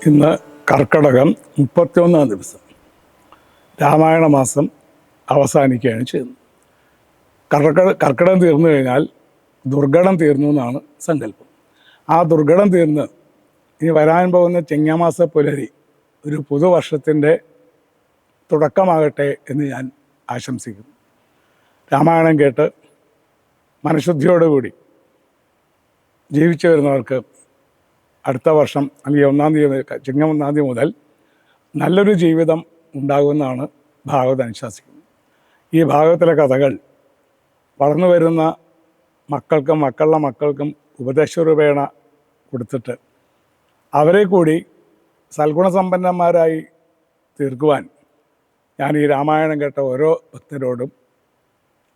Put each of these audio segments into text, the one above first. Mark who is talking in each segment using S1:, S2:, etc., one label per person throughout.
S1: ഇന്ന് കർക്കടകം 31 ദിവസം. രാമായണ മാസം അവസാനിക്കുകയാണ് ചെയ്യുന്നത്. കർക്കടകം തീർന്നു കഴിഞ്ഞാൽ ദുർഘടം തീർന്നു എന്നാണ് സങ്കല്പം. ആ ദുർഘടം തീർന്ന് ഇനി വരാൻ പോകുന്ന ചിങ്ങമാസ പുലരി ഒരു പുതുവർഷത്തിൻ്റെ തുടക്കമാകട്ടെ എന്ന് ഞാൻ ആശംസിക്കുന്നു. രാമായണം കേട്ട് മനഃശുദ്ധിയോടുകൂടി ജീവിച്ചു വരുന്നവർക്ക് അടുത്ത വർഷം അല്ലെങ്കിൽ 1-ാം തീയതി ചിങ്ങം 1-ാം തീയതി മുതൽ നല്ലൊരു ജീവിതം ഉണ്ടാകുമെന്നാണ് ഭാഗവതം അനുശാസിക്കുന്നത്. ഈ ഭാഗവത്തിലെ കഥകൾ വളർന്നു വരുന്ന മക്കൾക്കും മക്കളുടെ മക്കൾക്കും ഉപദേശരൂപേണ കൊടുത്തിട്ട് അവരെ കൂടി സൽഗുണസമ്പന്നന്മാരായി തീർക്കുവാൻ ഞാൻ ഈ രാമായണം കേട്ട ഓരോ ഭക്തരോടും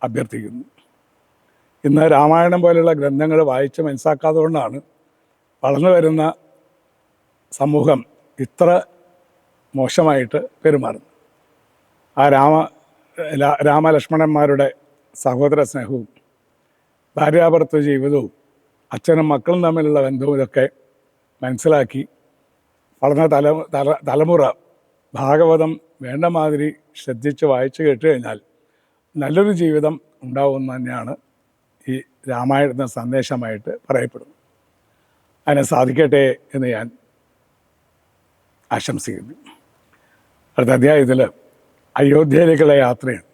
S1: അഭ്യർത്ഥിക്കുന്നു. ഇന്ന് രാമായണം പോലെയുള്ള ഗ്രന്ഥങ്ങൾ വായിച്ച് മനസ്സിലാക്കാത്തതുകൊണ്ടാണ് വളർന്നു വരുന്ന സമൂഹം ഇത്ര മോശമായിട്ട് പെരുമാറുന്നത്. ആ രാമലക്ഷ്മണന്മാരുടെ സഹോദര സ്നേഹവും ഭാര്യാഭർത്തൃ ജീവിതവും അച്ഛനും മക്കളും തമ്മിലുള്ള ബന്ധവും ഇതൊക്കെ മനസ്സിലാക്കി വളർന്ന തലമുറ ഭാഗവതം വേണ്ട മാതിരി ശ്രദ്ധിച്ച് വായിച്ചു കേട്ട് കഴിഞ്ഞാൽ നല്ലൊരു ജീവിതം ഉണ്ടാവുമെന്ന് തന്നെയാണ് ഈ രാമായണ സന്ദേശമായിട്ട് പറയപ്പെടുന്നത്. അതിനെ സാധിക്കട്ടെ എന്ന് ഞാൻ ആശംസിക്കുന്നു. അടുത്ത അധ്യായത്തിൽ അയോധ്യയിലേക്കുള്ള യാത്രയാണ്.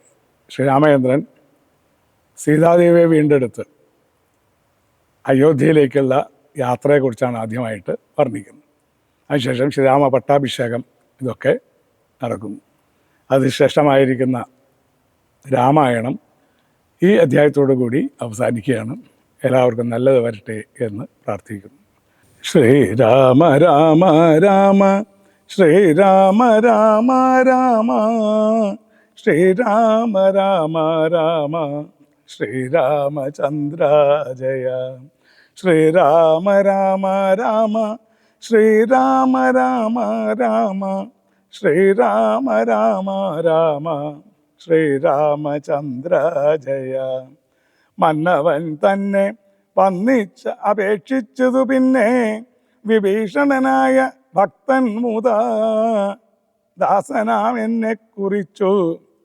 S1: ശ്രീരാമചന്ദ്രൻ സീതാദേവിയെ വീണ്ടെടുത്ത് അയോധ്യയിലേക്കുള്ള യാത്രയെക്കുറിച്ചാണ് ആദ്യമായിട്ട് വർണ്ണിക്കുന്നത്. അതിനുശേഷം ശ്രീരാമ പട്ടാഭിഷേകം ഇതൊക്കെ നടക്കുന്നു. അതിശ്രേഷ്ഠമായിരിക്കുന്ന രാമായണം ഈ അധ്യായത്തോടു കൂടി അവസാനിക്കുകയാണ്. എല്ലാവർക്കും നല്ലത് വരട്ടെ എന്ന് പ്രാർത്ഥിക്കുന്നു. ശ്രീരാമ രാമ രാമ ശ്രീരാമ രാമ രാമ ശ്രീരാമ രാമ രാമ ശ്രീരാമചന്ദ്ര ജയ. ശ്രീരാമ രാമ രാമ ശ്രീരാമ രാമ രാമ ശ്രീരാമ രാമ രാമ ശ്രീരാമചന്ദ്ര ജയ. മന്നവൻ തന്നെ വന്നിച്ച് അപേക്ഷിച്ചതു പിന്നെ വിഭീഷണനായ ഭക്തൻ മുതാ ദാസനാം എന്നെ കുറിച്ചു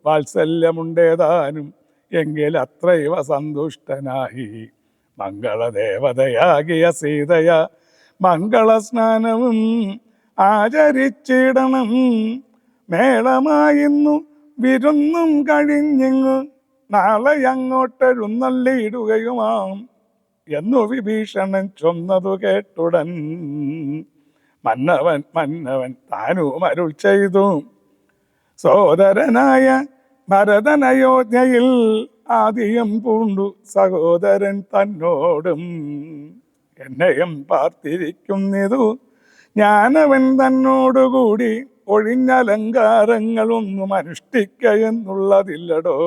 S1: വാത്സല്യമുണ്ടേതാനും എങ്കിൽ അത്രൈവ സന്തുഷ്ടനായി മംഗളദേവതയാകിയ സീതയ മംഗളസ്നാനവും ആചരിച്ചിടണം. മേളമായിന്നു വിരുന്നും കഴിഞ്ഞിങ്ങു നാളെ അങ്ങോട്ടെഴുന്നള്ളിയിടുകയുമാം എന്നു വിഭീഷണൻ ചൊന്നതു കേട്ടുടൻ മന്നവൻ താനും അരുൾ ചെയ്തു. സോദരനായ ഭരതനയോധ്യയിൽ ആദിയം പൂണ്ടു സഹോദരൻ തന്നോടും എന്നെയും പാർത്തിരിക്കുന്നിതു ഞാനവൻ തന്നോടുകൂടി ഒഴിഞ്ഞലങ്കാരങ്ങളൊന്നും അനുഷ്ഠിക്കയെന്നുള്ളതില്ലടോ.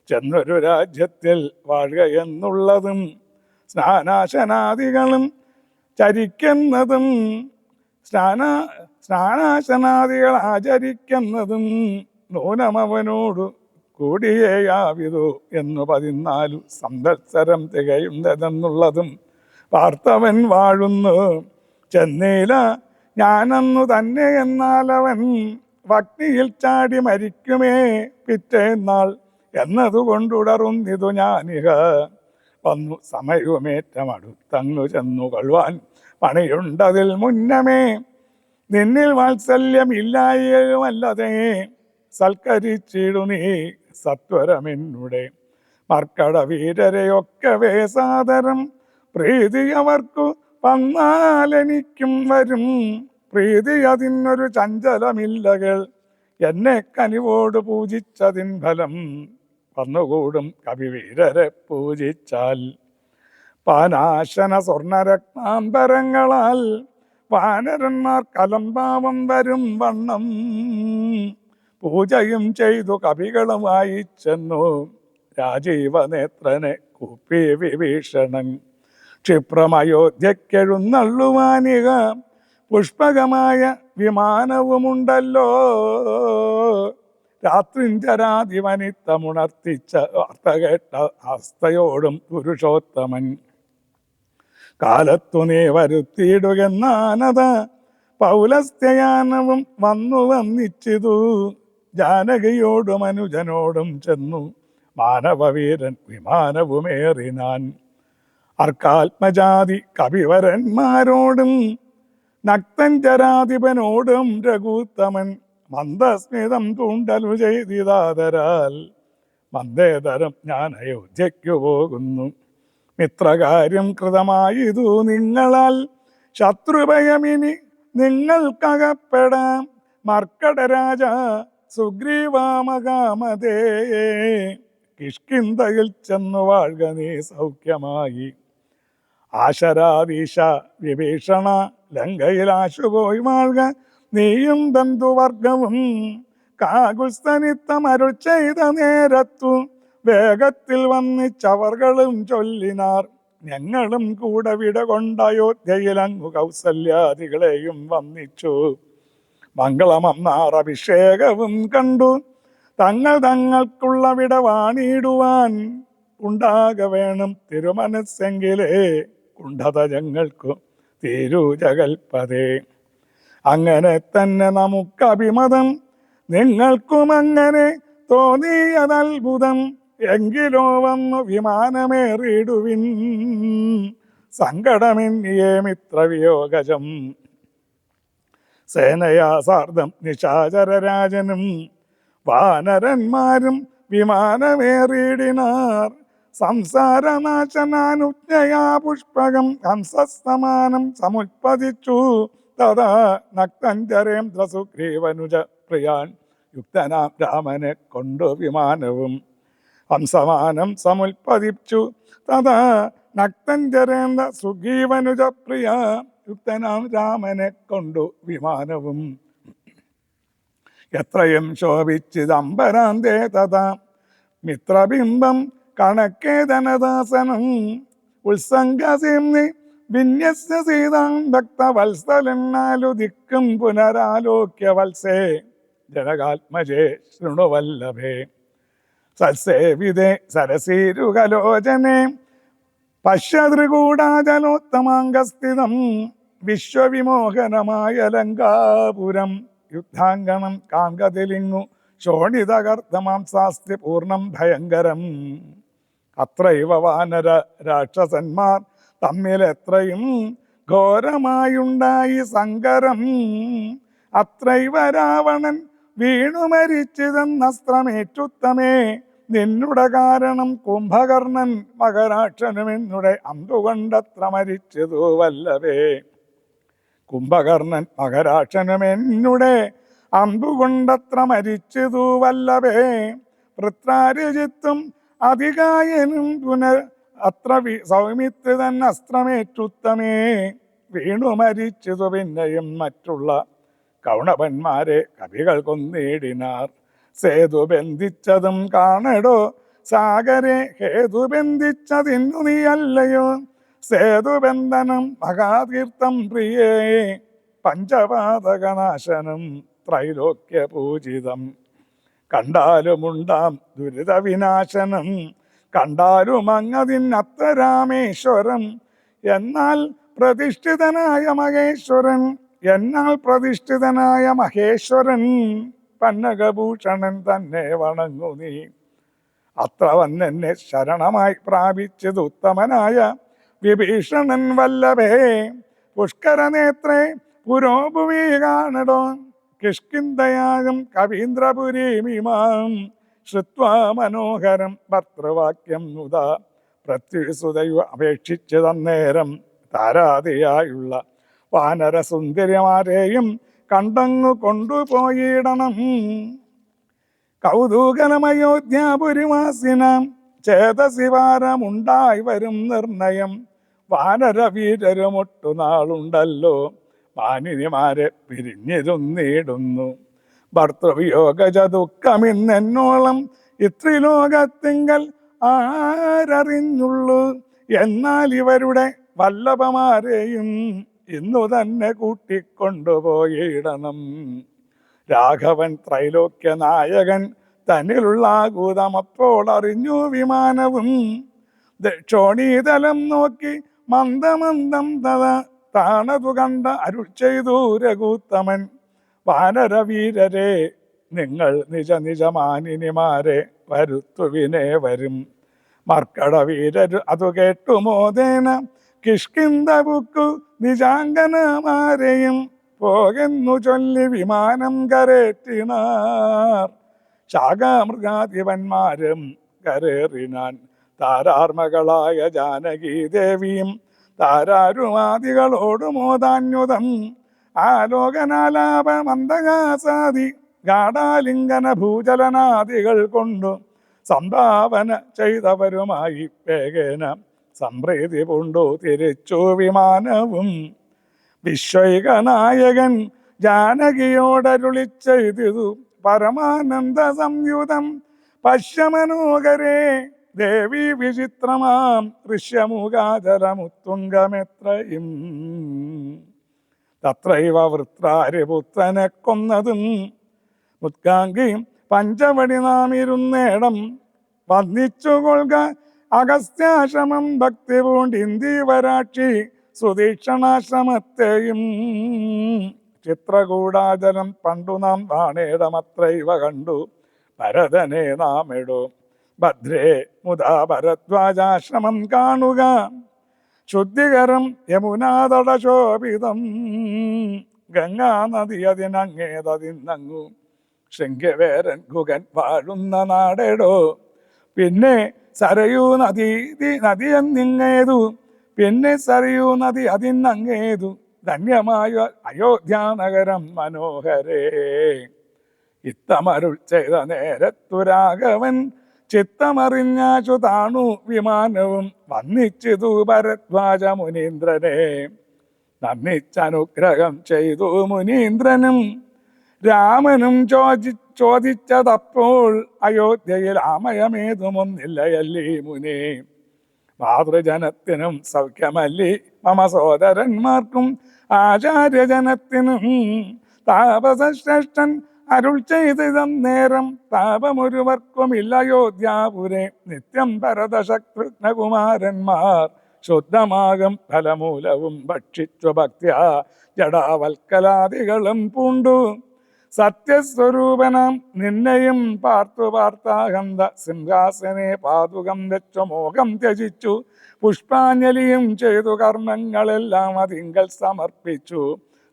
S1: ചെന്നൊരു രാജ്യത്തിൽ വാഴുക എന്നുള്ളതും സ്നാനാശനാദികളും ചരിക്കുന്നതും സ്നാനാശനാദികൾ ആചരിക്കുന്നതും നൂനമവനോടു കൂടിയേയാവിതു എന്നു 14 സംവത്സരം തികയുന്നതെന്നുള്ളതും പാർത്തവൻ വാഴുന്നു ചെന്നീല ഞാനന്നു തന്നെ. എന്നാലവൻ ഭക്തിയിൽ ചാടി മരിക്കുമേ പിറ്റേന്നാൾ എന്നതുകൊണ്ടുടറുന്നിതു ഞാനിക. വന്നു സമയവുമേറ്റമടുത്തങ്ങു ചെന്നു കൊള്ളുവാൻ പണിയുണ്ടതിൽ മുന്നമേ. നിന്നിൽ വാത്സല്യമില്ലായതുമല്ലതേ സൽക്കരിച്ചിടു നീ സത്വരമെന്നുടെ മർക്കട വീരരെയൊക്കവേ സാദരം. പ്രീതി അവർക്കു വന്നാലെനിക്കും വരും പ്രീതി അതിനൊരു ചഞ്ചലമില്ലകൾ. എന്നെ കനിവോട് പൂജിച്ചതിൻ ഫലം വന്നുകൂടും കവിവീരരെ പൂജിച്ചാൽ. പാനാശന സ്വർണരത്നാംബരങ്ങളാൽ വാനരന്മാർ കലംഭാവം വരും വണ്ണം പൂജയും ചെയ്തു കവികളുമായി ചെന്നു രാജീവനേത്രനെ കൂപ്പി വിഭീഷണൻ. ക്ഷിപ്രമയോധ്യക്കെഴുന്നള്ളുവാനിക പുഷ്പകമായ വിമാനവുമുണ്ടല്ലോ. രാത്രിഞ്ചരാതിവനിത്തമുണർത്തിച്ച വാർത്ത കേട്ട ആസ്തയോടും പുരുഷോത്തമൻ കാലത്തു നീ വരുത്തിയിടുകെന്നാനത പൗലസ്ത്യയാനവും വന്നു വന്നിച്ചിതു. ജാനകിയോടും അനുജനോടും ചെന്നു മാനവവീരൻ വിമാനവുമേറിനാൻ. അർക്കാത്മജാതി കവിവരന്മാരോടും നക്തഞ്ചരാധിപനോടും രഘുത്തമൻ മന്ദസ്മിതം തൂണ്ടലു ചെയ്തിതാതരാൽ മന്ദേതരം ഞാൻ അയോധ്യയ്ക്കു പോകുന്നു. മിത്രകാര്യം കൃതമായതു നിങ്ങളാൽ ശത്രുഭയമിനി നിങ്ങൾക്കകപ്പെടാം. മർക്കടരാജ സുഗ്രീവാമകാമതേ, കിഷ്കിന്ധയിൽ ചെന്നു വാഴ്ക നീ സൗഖ്യമായി. ആശരാധീശ വിഭീഷണ ലങ്കയിലാശുപോയി വാഴ്ക നീയും ബന്ധുവർഗവും. കാകുൽസ്തനിത്തമരുൾ ചെയ്ത നേരത്തു വേഗത്തിൽ വന്നിച്ചവർകളും ചൊല്ലിനാർ. ഞങ്ങളും കൂടെ വിട കൊണ്ട് അയോധ്യയിലങ്ങു കൗസല്യാദികളെയും വന്നിച്ചു. മംഗളമന്നാർ അഭിഷേകവും കണ്ടു തങ്ങൾക്കുള്ള വിട വാണിടുവാൻ. ഉണ്ടാക വേണം തിരുമനസ്സെങ്കിലേ കുണ്ഠത ഞങ്ങൾക്കു തീരൂ ജഗൽപതേ. അങ്ങനെ തന്നെ നമുക്കഭിമതം നിങ്ങൾക്കും അങ്ങനെ തോന്നിയതത്ഭുതം. എങ്കിലോ വന്നു വിമാനമേറിടുവിൻ. സങ്കടമെന്നിയേ മിത്രവിയോഗജം. സേനയാ സാർദ്ധം നിശാചരരാജനും വാനരന്മാരും വിമാനമേറിയിടിനാർ. സംസാരനാശനാനുജ്ഞയാ പുഷ്പകം ഹംസസമാനം സമുത്പതിച്ചു. തഥാ നക്തഞ്ചരേന്ദ്ര സുഗ്രീവനുജ പ്രിയാൻ യുക്തനാം രാമനെ കൊണ്ടു വിമാനവും ഹംസമാനം സമുത്പതിച്ചു. തഥാ നക്തഞ്ചരേന്ദ്ര സുഗ്രീവനുജ പ്രിയ യുക്തനാം രാമനെ കൊണ്ടു വിമാനവും. എത്രയും ശോഭിച്ചിതംബരാന്തേ തഥാ മിത്രബിംബം കണക്കേ ധനദാസനം. ഉത്സംഗസിംനി വിന്യസ്യ സീതാം ഭക്തവത്സലെന്നാലു ദിക്കും പുനരാലോക്യ വത്സേ ജനകാത്മജേ ശൃണുവല്ലഭേ. സത്സേവിതേ സരസീരുകലോചനെ പശ്യതൃകൂടാചലോത്തമാംഗസ്ഥിതം. വിശ്വവിമോഹനമായ ലങ്കാപുരം യുദ്ധാങ്കണം കാങ്കതിലിങ്ങു ശോണിതകർദ്ധമാംസാസ്തി പൂർണ്ണം ഭയങ്കരം. അത്രൈവ വാനര രാക്ഷസന്മാർ തമ്മിലെത്രയും ഘോരമായുണ്ടായി സങ്കരം. അത്രൈവ രാവണൻ വീണു മരിച്ചിതെന്നസ്ത്രമേറ്റുത്തമേ. നിന്നുടെ കാരണം കുംഭകർണൻ മകരാക്ഷനും എന്നുടെ അമ്പുകൊണ്ടത്ര മരിച്ചതു വല്ലവേ. കുംഭകർണൻ മകരാക്ഷനും എന്നുടെ അമ്പുകൊണ്ടത്ര മരിച്ചതു വല്ലവേ. വൃത്രാരജിത്തും അതികായനും പുനർ അത്ര സൗമിത്ത് തന്നെ അസ്ത്രമേറ്റുത്തമേ. വീണു മരിച്ചതു പിന്നെയും മറ്റുള്ള കൗണവന്മാരെ കവികൾ കൊന്നിടിനാർ. സേതു ബന്ധിച്ചതും കാണടോ സാഗരെ ഹേതു ബന്ധിച്ചതിന്നു നീയല്ലയോ. സേതുബന്ധനം മഹാതീർത്ഥം പ്രിയേ പഞ്ചപാതകനാശനം ത്രൈലോക്യ പൂജിതം. കണ്ടാലുമുണ്ടാം ദുരിത വിനാശനം കണ്ടാലും അങ്ങതിനത്ര രാമേശ്വരം. എന്നാൽ പ്രതിഷ്ഠിതനായ മഹേശ്വരൻ പന്നകഭൂഷണൻ തന്നെ വണങ്ങു നീ. അത്ര വന്നെന്നെ ശരണമായി പ്രാപിച്ചത് ഉത്തമനായ വിഭീഷണൻ വല്ലഭേ. പുഷ്കരനേത്രേ പുരോഭുവി കാണടോ കിഷ്കിന്ധയാകും കവീന്ദ്രപുരീമിമാം. ശ്രുത്വാ മനോഹരം ഭർത്തൃവാക്യം നുത പൃഥ്വിസുതയു അപേക്ഷിച്ചു തന്നേരം. താരാതിയായുള്ള വാനരസുന്ദരിമാരെയും കണ്ടങ്ങു കൊണ്ടുപോയിടണം. കൗതൂകലമയോധ്യാപുരിവാസിനാം ചേതസിവാരമുണ്ടായി വരും നിർണയം. വാനരവീരരുമൊട്ടു നാളുണ്ടല്ലോ മാനിനിമാരെ പിരിഞ്ഞിരുന്നിടുന്നു. ഭർത്തൃവിയോഗജ ദുഃഖമിന്നെന്നോളം ഇത്രിലോകത്തിങ്കൽ ആരറിഞ്ഞുള്ളൂ. എന്നാൽ ഇവരുടെ വല്ലഭമാരെയും ഇന്നു തന്നെ കൂട്ടിക്കൊണ്ടുപോയിടണം. രാഘവൻ ത്രൈലോക്യ നായകൻ തന്നിലുള്ള ആകൂതം അപ്പോൾ അറിഞ്ഞു വിമാനവും. ദക്ഷോണീതലം നോക്കി മന്ദമന്ദം തഥ താണതു കണ്ട അരുൾ ചെയ്തു രഘുത്തമൻ, വാനരവീരരെ നിങ്ങൾ നിജ നിജമാനിനിമാരെ വരുത്തുവിനെ വരും. മർക്കടവീരർ അതു കേട്ടു മോദേന കിഷ്കിന്ധബുക്കു നിജാംഗനമാരെയും പോകെന്നു ചൊല്ലി വിമാനം കരേറ്റിനാർ. ശാഖാമൃഗാധിപന്മാരും കരേറിനാൻ, താരാർമകളായ ജാനകി ദേവിയും താരാരുമാദികളോടു മോദാന്യുതം ആലോകനാലാപ മന്ദഹാസാദി ഗാഢാലിംഗന ഭൂചലനാദികൾ കൊണ്ടു സംഭാവന ചെയ്തവരുമായി വേഗേന സംപ്രീതി പൂണ്ടു തിരിച്ചു വിമാനവും. വിശ്വൈകനായകൻ ജാനകിയോടരുളി ചെയ്തിതു പരമാനന്ദ സംയുതം, പശ്യമനോകരേ ദേവി വിചിത്രമാം ഋഷ്യമുഖാചലമുത്തുംഗമെത്രയും. തത്രൈവ വൃത്രാരിപുത്രനെ കൊന്നതും മുത്കാംഗിയും പഞ്ചവടി നാം ഇരുന്നേടം വന്ദിച്ചുകൊള്ളുക അഗസ്ത്യാശ്രമം ഭക്തി പൂണ്ടിന്ദീവരാക്ഷി സുദീക്ഷണാശ്രമത്തെയും. ചിത്രകൂടാചരം പണ്ടു നാം വാണേടമത്രൈവ കണ്ടു ഭരതനെ നാം ഇടൂ. ഭദ്രേ മുതാ ഭരദ്വാജാശ്രമം കാണുക, ശുദ്ധികരം യമുനാതട ശോഭിതം. ഗംഗാ നദി അതിനങ്ങേതതിന്നങ്ങു ശൃംഗവേരൻ ഗുഗൻ വാഴുന്ന നാടെടോ. പിന്നെ സരയൂ നദി എന്നിങ്ങേതു, പിന്നെ സരയൂ നദി അതിന്നങ്ങേതു. ധന്യമായ അയോധ്യാനഗരം മനോഹരേ. ഇത്തമരുൾ ചെയ്ത നേരത്തു രാഘവൻ ചിത്തമറിഞ്ഞാച്ചു താണു വിമാനവും വന്നിച്ചിതു ഭരദ്വാജ മുനീന്ദ്രനെ. നന്ദിച്ചനുഗ്രഹം ചെയ്തു മുനീന്ദ്രനും രാമനും ചോദിച്ചതപ്പോൾ, അയോധ്യയിൽ ആമയമേതുമൊന്നില്ലയല്ലീ മുനി. മാതൃജനത്തിനും സൗഖ്യമല്ലി മമ സോദരന്മാർക്കും ആചാര്യജനത്തിനും. താപസശ്രേഷ്ഠൻ അരുൾ ചെയ്തം നേരം താപമൊരുവർക്കുമില്ല അയോധ്യാപുരെ. നിത്യം ഭരതശത്രുഘ്നകുമാരന്മാർ ശുദ്ധമാകും ഫലമൂലവും ഭക്ഷിച്ചു ഭക്ത്യാ ജടാവൽക്കലാദികളും പൂണ്ടു. സത്യസ്വരൂപനം നിന്നെയും പാർത്തു പാർത്താഹന്ത സിംഹാസനെ പാതുകം വെച്ചു മോഹം ത്യജിച്ചു. പുഷ്പാഞ്ജലിയും ചെയ്തു കർമ്മങ്ങളെല്ലാം അതിങ്കൽ സമർപ്പിച്ചു.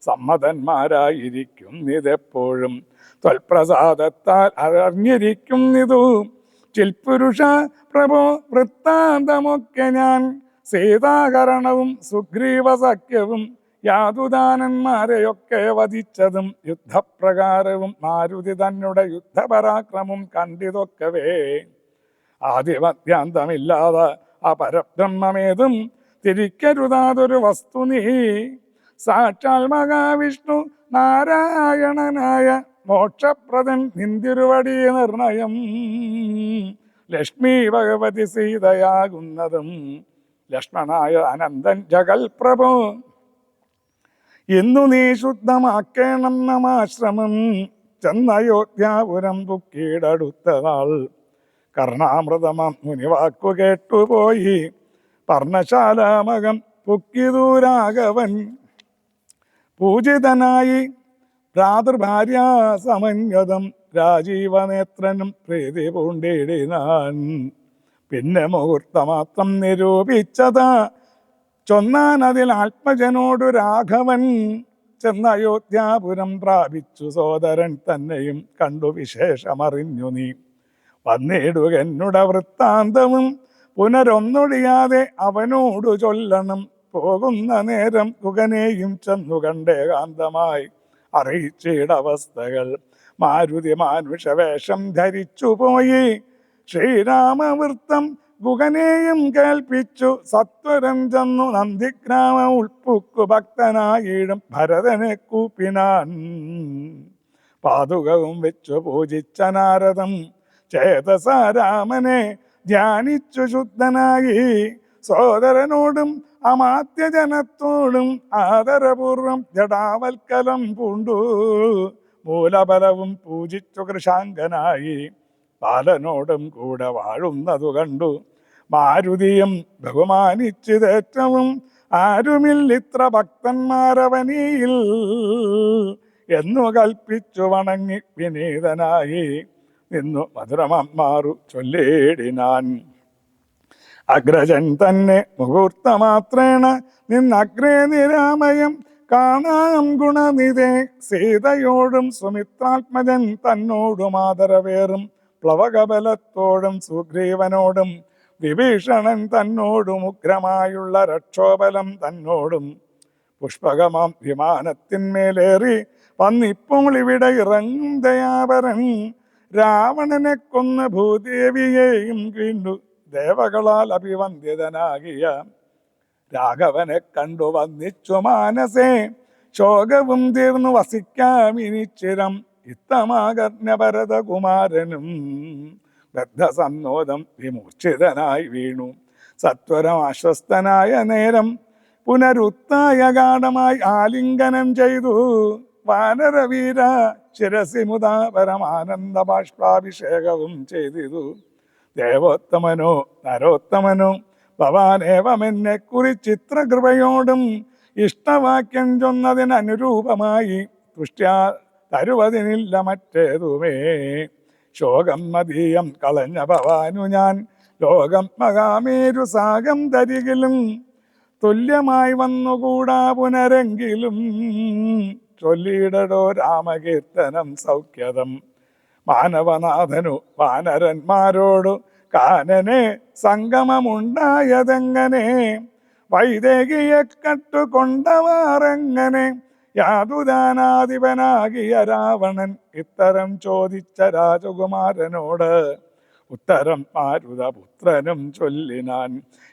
S1: സമ്മതന്മാരായിരിക്കുന്നിതെപ്പോഴും ത്വൽപ്രസാദത്താൽ അറിഞ്ഞിരിക്കുന്നിതു. ചിൽപുരുഷ പ്രഭോ വൃത്താന്തമൊക്കെ ഞാൻ, സീതാകരണവും സുഗ്രീവ സഖ്യവും യാതുദാനന്മാരെയൊക്കെ വധിച്ചതും യുദ്ധപ്രകാരവും മാരുതി തന്നെ യുദ്ധപരാക്രമം കണ്ടിതൊക്കവേ. ആദിമധ്യാന്തമില്ലാതെ ആ പരബ്രഹ്മമേതും തിരിക്കരുതാതൊരു വസ്തു നീ. സാക്ഷാൽ മഹാവിഷ്ണു നാരായണനായ മോക്ഷപ്രദൻ നിന്തിരുവടി നിർണയം. ലക്ഷ്മി ഭഗവതി സീതയാകുന്നതും ലക്ഷ്മണായ അനന്തൻ ജഗൽ പ്രഭു. ഇന്നു നീ ശുദ്ധമാക്കേണം നമാശ്രമം. ചെന്നയോധ്യാപുരം പുക്കീടടുത്ത നാൾ കർണാമൃതമം മുനിവാക്കു കേട്ടുപോയി. പർണശാലാമകം പുക്കിതു രാഘവൻ. പൂജിതനായി ഭ്രാതൃഭാര്യാ സമന്വതം രാജീവനേത്രനും പ്രീതി പൂണ്ടിടിനാൻ. പിന്നെ മുഹൂർത്തമാത്രം നിരൂപിച്ചതാ ചൊന്നാനതിൽ ആത്മജനോടു രാഘവൻ. ചെന്ന അയോധ്യാപുരം പ്രാപിച്ചു സോദരൻ തന്നെയും കണ്ടു വിശേഷമറിഞ്ഞു നീ. വന്നിടുക എന്നുട വൃത്താന്തവും പുനരൊന്നൊഴിയാതെ അവനോടു ചൊല്ലണം. പോകുന്ന നേരം കുകനെയും ചെന്നു കണ്ടേകാന്തമായി അറിയിച്ചിടവസ്ഥകൾ. മാരുതി മാനുഷവേഷം ധരിച്ചു പോയി ശ്രീരാമവൃത്തം ഗുഹനെയും കേൾപ്പിച്ചു. സത്വരം ചെന്നു നന്ദിഗ്രാമ ഉൾപ്പുക്കു ഭക്തനായിടും ഭരതനെ കൂപ്പിനാൻ. പാതുകവും വെച്ചു പൂജിച്ച നാരദം ചേതസാരാമനെ ധ്യാനിച്ചു ശുദ്ധനായി. സോദരനോടും അമാത്യജനത്തോടും ആദരപൂർവം ജടാവൽക്കലം പൂണ്ടു. മൂലബലവും പൂജിച്ചു കൃശാങ്കനായി ബാലനോടും കൂടെ വാഴുന്നതു കണ്ടു. മാരുതിയും ബഹുമാനിച്ചിതേറ്റവും ആരുമില്ലിത്ര ഭക്തന്മാരവനിയിൽ എന്നു കൽപ്പിച്ചു വണങ്ങി വിനീതനായി നിന്നു മധുരമാറു ചൊല്ലിടിനാൻ. അഗ്രജൻ തന്നെ മുഹൂർത്തമാത്രേണ നിന്നഗ്രേ നിരാമയം കാണാം ഗുണനിധേ. സീതയോടും സുമിത്രാത്മജൻ തന്നോടും ആദരവേറും പ്ലവകബലത്തോടും സുഗ്രീവനോടും വിഭീഷണൻ തന്നോടും ഉഗ്രമായുള്ള രക്ഷോബലം തന്നോടും പുഷ്പകമാം വിമാനത്തിന്മേലേറി വന്നിപ്പോൾ ഇവിടെ ഇറങ്ങും ദയാപരൻ. രാവണനെ കൊന്ന് ഭൂദേവിയെയും വീണ്ടു ദേവകളാൽ അഭിവന്ദിതനാകിയ രാഘവനെ കണ്ടു വന്നിച്ചു മാനസേ. ശോകവും തീർന്നു വസിക്കാം ഇനിച്ചിരം ഇത്തമാകർണ്യ ഭരതകുമാരനും. ബദ്ധസന്നോദം വിമൂർച്ഛിതനായി വീണു സത്വരം ആശ്വസ്തനായ നേരം പുനരുത്തായ ഗാഠമായി ആലിംഗനം ചെയ്തു. വാനരവീര ശിരസി മുതാ പരമാനന്ദ ബാഷ്പാഭിഷേകവും ചെയ്തിതു. ദേവോത്തമനോ നരോത്തമനോ ഭവാനേവമെന്നെ കുറിച്ചിത്രകൃപയോടും ഇഷ്ടവാക്യം ചൊന്നതിനനുരൂപമായി തുഷ്ട്യാ തരുവതിനില്ല മറ്റേതുമേ. ശോകം മതീയം കളഞ്ഞ ഭവാനു ഞാൻ ലോകം മഹാമേരു സാഗം തരികിലും തുല്യമായി വന്നുകൂടാ പുനരെങ്കിലും. ചൊല്ലിയിടടോ രാമകീർത്തനം സൗഖ്യതം. മാനവനാഥനു വാനരന്മാരോടു കാനനെ സംഗമമുണ്ടായതെങ്ങനെ? വൈദേഹിയെ കട്ടുകൊണ്ടവാറെങ്ങനെ? യാതുദാനാധിപനാകിയ രാവണൻ ഇത്തരം ചോദിച്ച രാജകുമാരനോട് ഉത്തരം മാരുതപുത്രനും ചൊല്ലിനാൻ.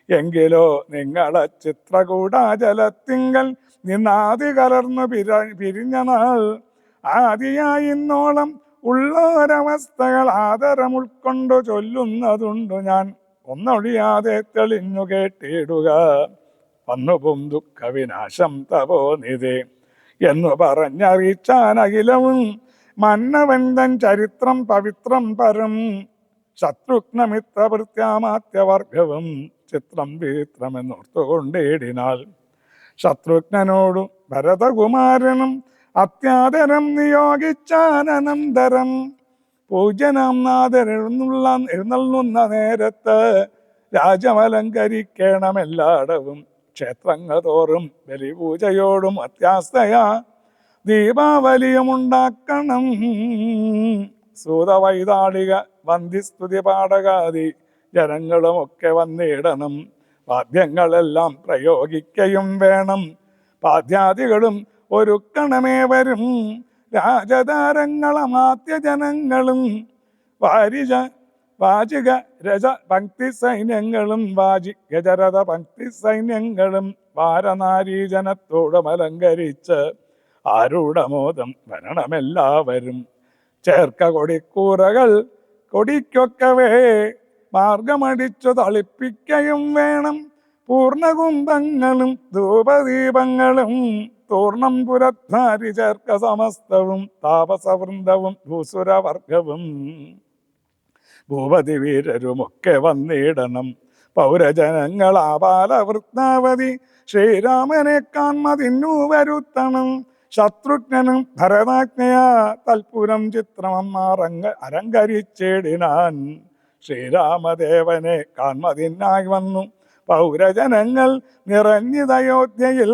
S1: എങ്കിലോ നിങ്ങളെ ചിത്രകൂടാചലത്തിങ്കൽ നിന്നാദി കലർന്നു പിരിഞ്ഞ നാൾ ആദിയായി ഇന്നോളം ഉള്ളോരവസ്ഥകൾ ആദരം ഉൾക്കൊണ്ടു ചൊല്ലുന്നതുണ്ടു ഞാൻ. ഒന്നൊഴിയാതെ തെളിഞ്ഞു കേട്ടിടുക. വന്നുപും ദുഃഖവിനാശം തപോനിധേ എന്നു പറഞ്ഞറിയിച്ചാൻ അഖിലവും. മന്നവൻ തൻ ചരിത്രം പവിത്രം പരം. ശത്രുഘ്നമിത്രഭൃത്യാമാത്യവർഗവും ചിത്രം വിചിത്രമെന്നോർത്തുകൊണ്ടിടിനാൽ. ശത്രുഘ്നോടും ഭരതകുമാരനും അത്യാദരം നിയോഗിച്ചാനന്തരം പൂജനം എഴുന്നള്ളുന്ന നേരത്ത് രാജമലങ്കരിക്കണമെല്ലാടവും. ക്ഷേത്രങ്ങൾ തോറും ബലിപൂജയോടും അത്യാസ്തയാ ദീപാവലിയും ഉണ്ടാക്കണം. സൂതവൈതാളിക വന്ദിസ്തുതി പാടകാതി ജനങ്ങളുമൊക്കെ വന്നിടണം. വാദ്യങ്ങളെല്ലാം പ്രയോഗിക്കയും വേണം. പാദ്യാദികളും ഒരുക്കണമേവരും. രാജതാരങ്ങളമാത്യജനങ്ങളും വാചിക രജ പങ്ക്തി സൈന്യങ്ങളും ഗജരഥ പങ്ക്തി സൈന്യങ്ങളും വാരനാരീജനത്തോടും അലങ്കരിച്ച് ആരൂഢമോദം വരണമെല്ലാവരും. ചേർക്ക കൊടിക്കൂറകൾ കൊടിക്കൊക്കവേ മാർഗമടിച്ചു തളിപ്പിക്കയും വേണം. പൂർണ്ണകുംഭങ്ങളും ധൂപദീപങ്ങളും തൂർണം പുരദ്ധാരി ചേർക്ക സമസ്തവും. താപസവൃന്ദവും ഭൂസുരവർഗവും ഭൂപതി വീരരുമൊക്കെ വന്നിടണം. പൗരജനങ്ങളാപാലവൃത്താവധി ശ്രീരാമനെ കാൺമതിന്നു വരുത്തണം. ശത്രുഘ്നനും ഭരതാജ്ഞയാ തൽപുരം അലങ്കരിച്ചിടിനാൻ. ശ്രീരാമദേവനെ കാൺമതിനായി വന്നു പൗരജനങ്ങൾ നിറഞ്ഞിതയോധ്യയിൽ.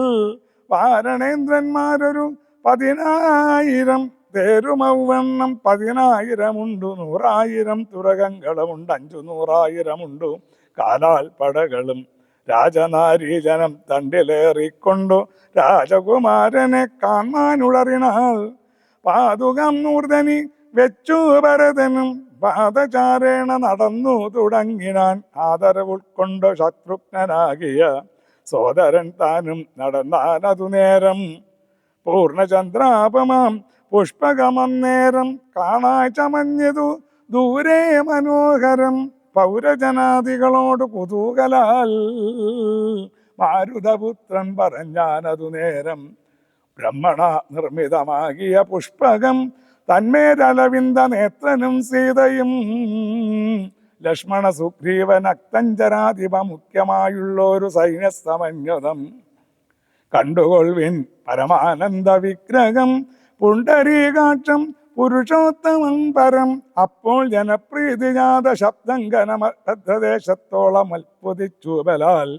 S1: വാരണേന്ദ്രന്മാരൊരു 10,000 തേരുമൗവണ്ണം 10,000 100,000 തുരകങ്ങളുമുണ്ട് 500,000 കാലാൽ പടകളും. രാജനാരീജനം തണ്ടിലേറിക്കൊണ്ടു രാജകുമാരനെ കാണാനുളറിനാൾ. പാതുകം നൂർധനി വെച്ചു ഭരതനും പാദചാരേണ നടന്നു തുടങ്ങിനാൻ. ആദരവുൾക്കൊണ്ടു ശത്രുഘ്നനാകിയ സോദരൻ താനും നടന്നാനതു നേരം. പൂർണ്ണചന്ദ്രാപമാം പുഷ്പകമം നേരം കാണാൻ ചമഞ്ഞതു ദൂരെ മനോഹരം. പൗരജനാദികളോട് കുതൂകലാൽ മാരുതപുത്രൻ പറഞ്ഞാനതു നേരം. ബ്രഹ്മണ നിർമ്മിതമാകിയ പുഷ്പകം തന്മേരളവിന്ദ നേത്രനും സീതയും ലക്ഷ്മണ സുഗ്രീവൻ അക്തഞ്ചരാധിപ മുഖ്യമായുള്ളൊരു സൈന്യസമന്വിതം. കണ്ടുകൊൾവിൻ പരമാനന്ദ വിഗ്രഹം പുണ്ടരീകാക്ഷം പുരുഷോത്തമം പരം. അപ്പോൾ ജനപ്രീതിജാത ശബ്ദം ഘനഭദ്രദേശത്തോളം അത്ഭുതിച്ചു ബലാൽ.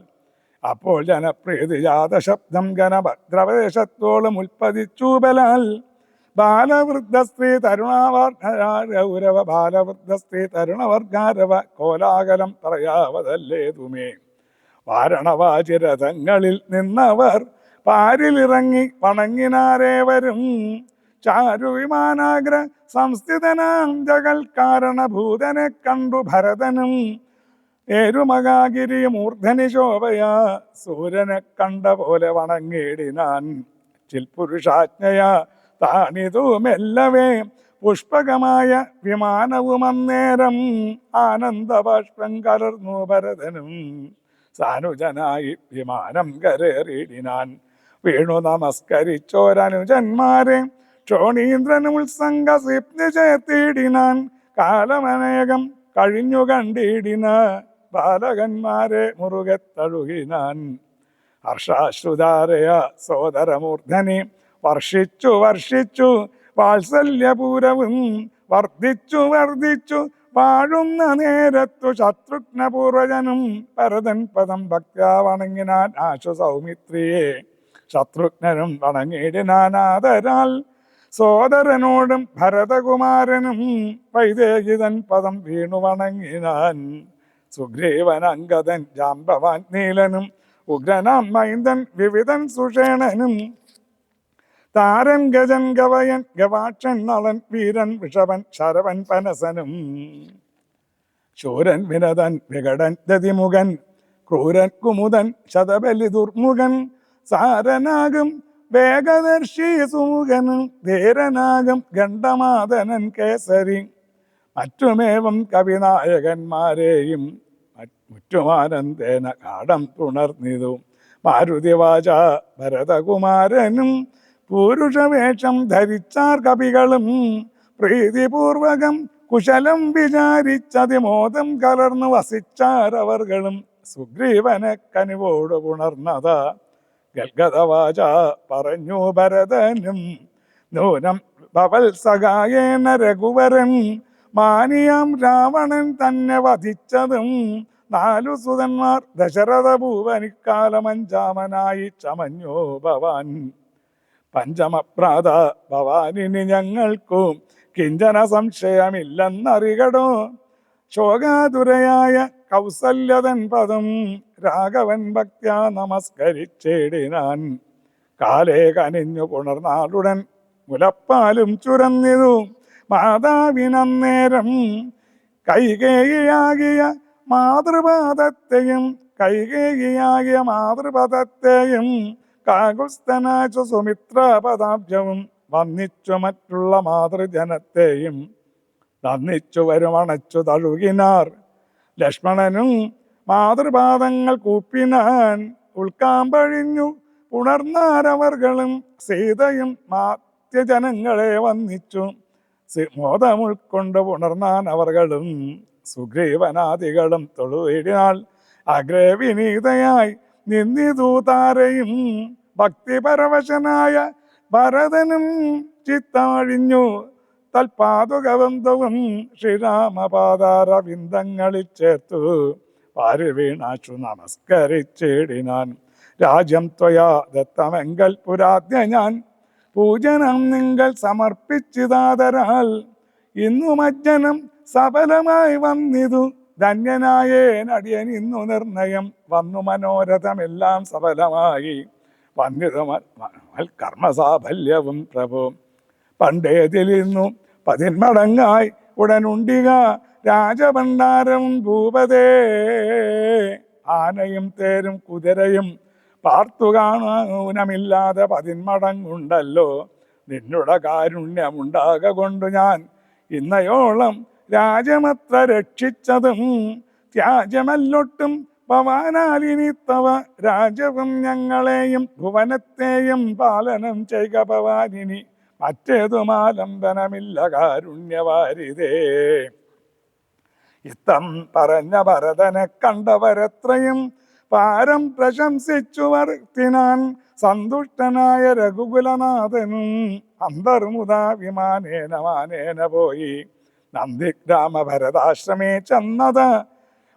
S1: അപ്പോൾ ജനപ്രീതിജാത ശബ്ദം ഘനഭദ്രദേശത്തോളം ഉൽപ്പതിച്ചു ബലാൽ. ബാലവൃദ്ധ സ്ത്രീ തരുണാവർഗൗരവ ബാലവൃദ്ധ സ്ത്രീ തരുണവർഗാരവ കോലാഹലം പറയാവതല്ലേതുമേ. വാരണവാചിരഥങ്ങളിൽ നിന്നവർ പാരിലിറങ്ങി വണങ്ങിനാരേവരും. ചാരുവിമാനാഗ്ര സംസ്ഥിതനാം ജഗൽക്കാരണഭൂതനെ കണ്ടു ഭരതനും. ഏരുമകാഗിരി മൂർധനി ശോഭയാ സൂര്യനെ കണ്ട പോലെ വണങ്ങിയിടിനാൻ. ചിൽപുരുഷാജ്ഞയാ താണിതു മെല്ലവേ പുഷ്പകമായ വിമാനവും അന്നേരം. ആനന്ദബാഷ്പം കലർന്നു ഭരതനും സാനുജനായി വിമാനം കരേറിയിടിനാൻ. വീണു നമസ്കരിച്ചോരനുജന്മാരെ ക്ഷോണീന്ദ്രനും ഉത്സംഗസിപ്തി ചേർത്തിടിനാൻ. കാലമനേകം കഴിഞ്ഞു കണ്ടിടിന ബാലകന്മാരെ മുറുകെ തഴുകിനാൻ. ഹർഷാശ്രുതാരയ സോദരമൂർധനി വർഷിച്ചു വർഷിച്ചു വാത്സല്യപൂരവും വർദ്ധിച്ചു വർദ്ധിച്ചു വാഴുന്ന നേരത്തു ശത്രുഘ്നപൂർവജനും ഭരതൻ പദം ഭക്ത്യാ വണങ്ങിനാൻ ആശു സൗമിത്രിയെ. ശത്രുഘ്നനും വണങ്ങിയിടിനാനാദരാൽ സോദരനോടും ഭരതകുമാരനും വൈദേഹിതൻ പദം വീണു വണങ്ങിനാൻ. സുഗ്രീവൻ അംഗദൻ ജാമ്പവാൻ നീലനും ഉഗ്രനാം മൈന്ദൻ വിവിധൻ സുഷേണനും താരൻ ഗജൻ ഗവയൻ ഗവാക്ഷൻ നളൻ വീരൻ വൃഷഭൻ ശരവൻ പനസനും. ശൂരൻ വിനതൻ വികടൻ ദതിമുഖൻ ക്രൂരൻ കുമുദൻ ശതബലി ദുർമുഖൻ സാരനാകും വേഗദർശി സുമുഖനും ധീരനാകും ഗണ്ഡമാദനൻ കേസരി. മറ്റുമേവം കവിനായകന്മാരെയും മുറ്റുമാനന്ദേന കാടം പുണർന്നിതു. മാരുതിവാച ഭരതകുമാരനും പുരുഷവേഷം ധരിച്ചാർ കവികളും. പ്രീതിപൂർവകം കുശലം വിചാരിച്ചതിമോദം കലർന്നു വസിച്ചാരവർകളും. സുഗ്രീവനെ കനിവോട് പുണർന്നത ഗൽഗതവാച പറഞ്ഞു ഭരതനും. നൂനം ഭവൽ സഹായേന രഘുവരൻ മാനിയാം രാവണൻ തന്നെ വധിച്ചതും. 4 സുതന്മാർ ദശരഥ ഭൂപനിക്കാലമഞ്ചാമനായി ചമഞ്ഞോ ഭവാൻ. പഞ്ചമപ്രാത ഭവാനിനി ഞങ്ങൾക്കും കിഞ്ചന സംശയമില്ലെന്നറികടോ. ശോകാതുരയായ കൗസല്യതൻ പദം രാഘവൻ ഭക്ത്യാ നമസ്കരിച്ചിടിനാൻ. കാലേ കനിഞ്ഞു പുണർനാളുടൻ മുലപ്പാലും ചുരന്നിതു മാതാവിനന്നേരം. കൈകേയിയാകിയ മാതൃപദത്തെയും കാകുസ്തനാച്ചു സുമിത്രപദാബ്ജവും വന്നിച്ചു മറ്റുള്ള മാതൃജനത്തെയും നന്ദിച്ചു വരുമണച്ചു തഴുകിനാർ. ലക്ഷ്മണനും മാതൃപാദങ്ങൾ കൂപ്പിനാൻ. ഉൾക്കാമ്പഴിഞ്ഞു പുണർന്നാരവർകളും സീതയും മാത്യജനങ്ങളെ വന്നിച്ചു മോദം ഉൾക്കൊണ്ട് പുണർന്നാൻ അവർകളും. സുഗ്രീവനാദികളും തൊഴുതിനാൾ അഗ്രേ വിനീതയായി നിന്നിതു താരയും. ഭക്തിപരവശനായ ഭരതനും ചിത്തമഴിഞ്ഞു തൽപാതുകബന്ധവും ശ്രീരാമപാദാരവിന്ദങ്ങളിൽ ചേർത്തു പാരിവീണാശു നമസ്കരിച്ചിടിനാൻ. രാജ്യം ത്വയാ ദത്തമെങ്കൽ പുരാദ്യ ഞാൻ പൂജനം നിങ്ങൾ സമർപ്പിച്ചിതാതരാൽ. ഇന്നു മജ്ജനം സഫലമായി വന്നിതു ധന്യനായേനടിയൻ ഇന്നു നിർണയം വന്നു മനോരഥമെല്ലാം സഫലമായി വന്നിതു കർമ്മസാഫല്യവും പ്രഭു. പണ്ടേതിലിന്നു 10 മടങ്ങായി ഉടനുണ്ടിക രാജഭണ്ഡാരവും ഭൂപതേ. ആനയും തേരും കുതിരയും പാർത്തു കാണൂനമില്ലാതെ 10 മടങ്ങുണ്ടല്ലോ. നിന്നുടെ കാരുണ്യമുണ്ടാക കൊണ്ടു ഞാൻ ഇന്നയോളം രാജ്യമത്ര രക്ഷിച്ചതും. ത്യാജ്യമല്ലൊട്ടും ഭവാനാലിനി തവ രാജ്യവും ഞങ്ങളെയും ഭുവനത്തെയും പാലനം ചെയ്ക ഭവാനിനി. മറ്റേതുമാലംബനമില്ല കാരുണ്യവാരിതേ. ഇത്തം പറഞ്ഞ ഭരതനെ കണ്ടവരെത്രയും പാരം പ്രശംസിച്ചു വർത്തിനാൻ. സന്തുഷ്ടനായ രഘുകുലനാഥനും അന്തർമുദാ വിമാനേന മാനേന പോയി നന്ദിഗ്രാമ ഭരതാശ്രമേ ചെന്നത്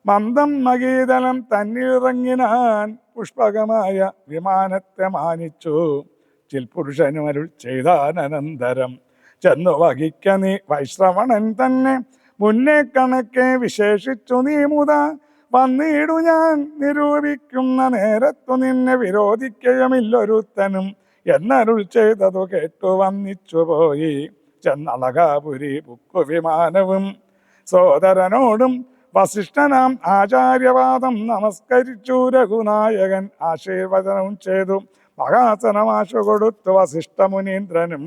S1: മന്ദം മകീതലം തന്നിലിറങ്ങിനാൻ പുഷ്പകമായ വിമാനത്തെ മാനിച്ചു ചിൽപുരുഷനും അരുൾ ചെയ്താനന്തരം ചെന്നു വഹിക്ക നീ വൈശ്രവണൻ തന്നെ മുന്നേ കണക്കെ വിശേഷിച്ചു നീ മുത വന്നിടു ഞാൻ നിരൂപിക്കുന്ന നേരത്തു നിന്നെ വിരോധിക്കുകയുമില്ലൊരുത്തനും എന്നരുൾ ചെയ്തതു കേട്ടു വന്നിച്ചു പോയി ചെന്നളകാപുരി ബുക്കു വിമാനവും സോദരനോടും വസിഷ്ഠനാം ആചാര്യവാദം നമസ്കരിച്ചു രഘുനായകൻ ആശീർവചനവും ചെയ്തു മഹാസനമാശു കൊടുത്തു വസിഷ്ഠമുനീന്ദ്രനും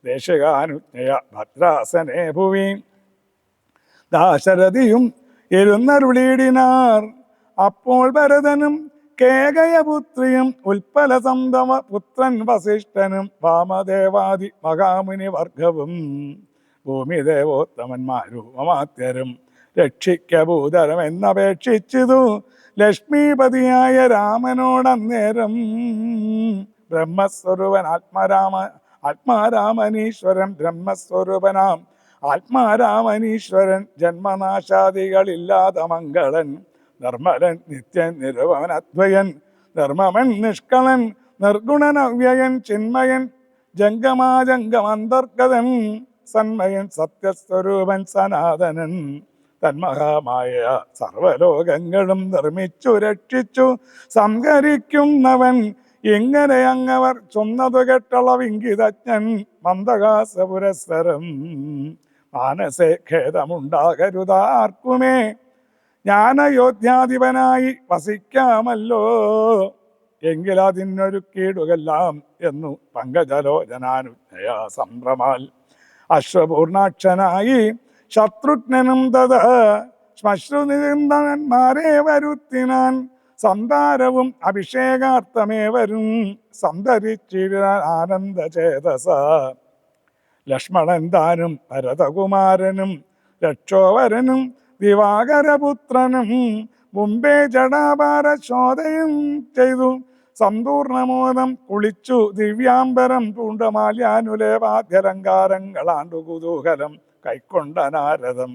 S1: ദേശികാനുജ്ഞയ ഭദ്രാസനേ ഭുവി ദാശരഥിയും ഇരുന്നരുളീടിനാർ അപ്പോൾ ഭരതനും കേകയപുത്രിയും ഉൽപ്പല സംതമ പുത്രൻ വസിഷ്ഠനും വാമദേവാദി മഹാമുനി വർഗവും ഭൂമിദേവോത്തമന്മാരും അമാത്യരും രക്ഷിക്കഭൂതരം എന്നപേക്ഷിച്ചിതു ലക്ഷ്മീപതിയായ രാമനോടന്നേരം ബ്രഹ്മസ്വരൂപൻ ആത്മാരാമനീശ്വരൻ ബ്രഹ്മസ്വരൂപനാം ആത്മാരാമനീശ്വരൻ ജന്മനാശാദികളില്ലാത മംഗളൻ നിർമ്മലൻ നിത്യൻ നിരുപമൻ അദ്വയൻ നിർമ്മമൻ നിഷ്കളൻ നിർഗുണൻ അവ്യയൻ ചിന്മയൻ ജംഗമാജംഗമന്തർഗതൻ സന്മയൻ സത്യസ്വരൂപൻ സനാതനൻ തന്മഹാമായ സർവലോകങ്ങളും നിർമ്മിച്ചു രക്ഷിച്ചു സംഹരിക്കുന്നവൻ ഇങ്ങനെ അങ്ങവർ ചൊന്നതു കെട്ടളവിങ്കിതജ്ഞൻ മന്ദഹാസപുരസ്സരം മാനസേ ഖേദമുണ്ടാകരുതാർക്കുമേ ജ്ഞാനയോധ്യാധിപനായി വസിക്കാമല്ലോ എങ്കിലതിനൊരു കീടുകല്ലാം എന്നു പങ്കജലോചനാനുജ്ഞയാ സംഭ്രമാൽ അശ്വപൂർണാക്ഷനായി ശത്രുഘ്നനും തത് ശ്മശ്രുനിന്ദനന്മാരെ വരുത്തിനാൻ സന്താരവും അഭിഷേകാർത്ഥമേവരും സന്തരിച്ചിടാൻ ആനന്ദചേതസ ലക്ഷ്മണൻ താനും ഭരതകുമാരനും രക്ഷോവരനും ദിവാകരപുത്രനും മുമ്പേ ജടാപാരശോധയും ചെയ്തു സമ്പൂർണമോദം കുളിച്ചു ദിവ്യാംബരം പൂണ്ടമാല്യാനുലേവാദ്യലങ്കാരങ്ങളാണ്ടു കുതൂഹലം കൈക്കൊണ്ട നാരദം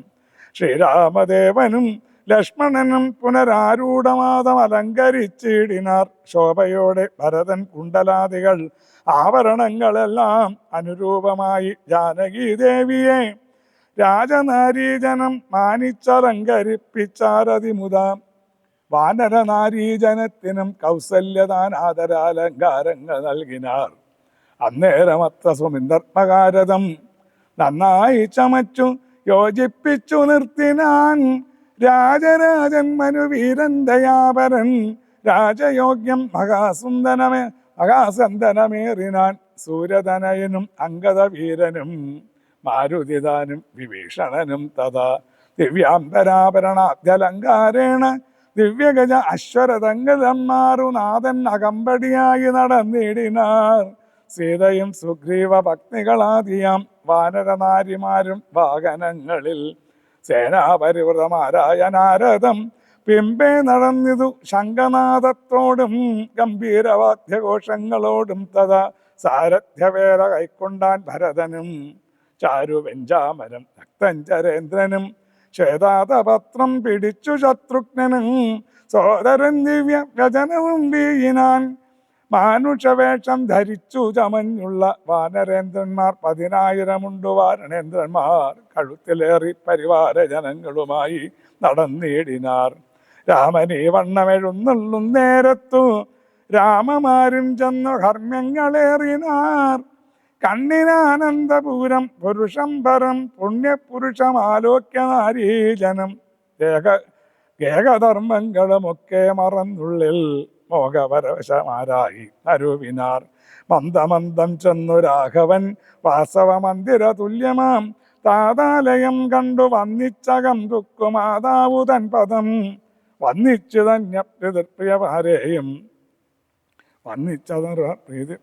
S1: ശ്രീരാമദേവനും ലക്ഷ്മണനും പുനരാരൂഢമാതം അലങ്കരിച്ചിടിനാർ ശോഭയോടെ ഭരതൻ കുണ്ടലാദികൾ ആഭരണങ്ങളെല്ലാം അനുരൂപമായി ജാനകി ദേവിയെ രാജനാരീജനം മാനിച്ചലങ്കരിപ്പിച്ചാരതിമുതാം വാനരനാരീജനത്തിനും കൗസല്യദാൻ ആദരാലങ്കാരങ്ങൾ നൽകിനാർ അന്നേരമത്ര സുമിന്ദർമകാരതം നന്നായി ചമച്ചു യോജിപ്പിച്ചു നിർത്തിനാൻ രാജരാജൻ മനുവീരൻ ദയാപരൻ രാജയോഗ്യം മഹാസന്തനമേറിനാൻ സൂര്യതനയനും അംഗദവീരനും മാരുതിദാനും വിഭീഷണനും തഥാ ദിവ്യാംബരാഭരണാദ്യലങ്കാരേണ ദിവ്യഗജ അശ്വരഥങ്കന്മാറുനാഥൻ അകമ്പടിയായി നടന്നിടിനാർ സീതയും സുഗ്രീവ ഭക്തികളാദിയാം വാനരനാരിമാരും വാഹനങ്ങളിൽ സേനാപരിവൃതമാരായ നാരദം പിമ്പേ നടന്നിതു ശംഖനാദത്തോടും ഗംഭീരവാദ്യഘോഷങ്ങളോടും തഥാ സാരഥ്യവേല കൈക്കൊണ്ടാൻ ഭരതനും ചാരുവെഞ്ചാമരം ഭക്തഞ്ചരേന്ദ്രനും ശ്വേതാതപത്രം പിടിച്ചു ശത്രുഘ്നനും സോദരൻ ദിവ്യ വ്യജനവും വീയിനാൻ മാനുഷവേഷം ധരിച്ചു ചമഞ്ഞുള്ള വാനരേന്ദ്രന്മാർ 10,000 വാരണേന്ദ്രന്മാർ കഴുത്തിലേറി പരിവാര ജനങ്ങളുമായി നടന്നിടിനാർ രാമനീ വണ്ണമെഴുന്നള്ളും നേരത്തു രാമമാരും ചെന്നു ഹർമ്മ്യങ്ങളേറിനാർ കണ്ണിനാനന്ദപൂരം പുരുഷംബരം പുണ്യപുരുഷമാലോക്യ നാരീജനം ഗേഹധർമ്മങ്ങളുമൊക്കെ മറന്നുള്ളിൽ മോഹപരവശമാരായി നരുവിനാർ മന്ദമന്ദം ചെന്നു രാഘവൻ വാസവമന്ദിര തുല്യമാം താതാലയം കണ്ടു വന്നിച്ചകം ദുഃഖുമാതാവു തൻ പദം വന്നിച്ചു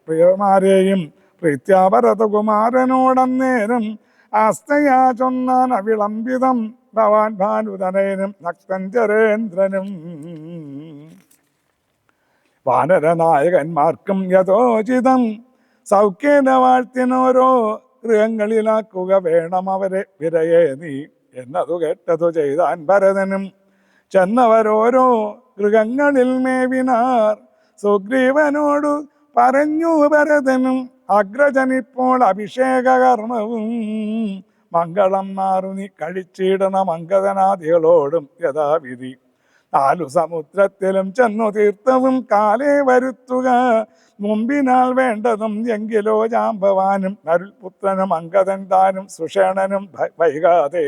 S1: പ്രിയമാരെയും പ്രീത്യാഭരതകുമാരനോടന്നേരം ആസ്തയാ ചൊന്നാൻ അവിളംബിതം ഭവാൻ ഭാനുതനയനും നക്തഞ്ചരേന്ദ്രനും വാനരനായകന്മാർക്കും യഥോചിതം സൗഖ്യേന വാഴ്ത്തിനോരോ ഗൃഹങ്ങളിലാക്കുക വേണം അവരെ വിരയെ നീ എന്നതു കേട്ടതു ചെയ്താൻ ഭരതനും. ചെന്നവരോരോ ഗൃഹങ്ങളിൽ മേവിനാർ. സുഗ്രീവനോടു പറഞ്ഞു ഭരതനും അഗ്രജനിപ്പോൾ അഭിഷേക കർമ്മവും മംഗളം മാറു നീ കഴിച്ചിടണം അങ്കദനാദികളോടും യഥാവിധി. 4 സമുദ്രത്തിലും ചെന്നു തീർത്ഥവും കാലേ വരുത്തുക മുമ്പിനാൽ വേണ്ടതും എങ്കിലോ ജാമ്പവാനും അരുൾപുത്രനും അങ്കദൻ താനും സുഷേണനും വൈകാതെ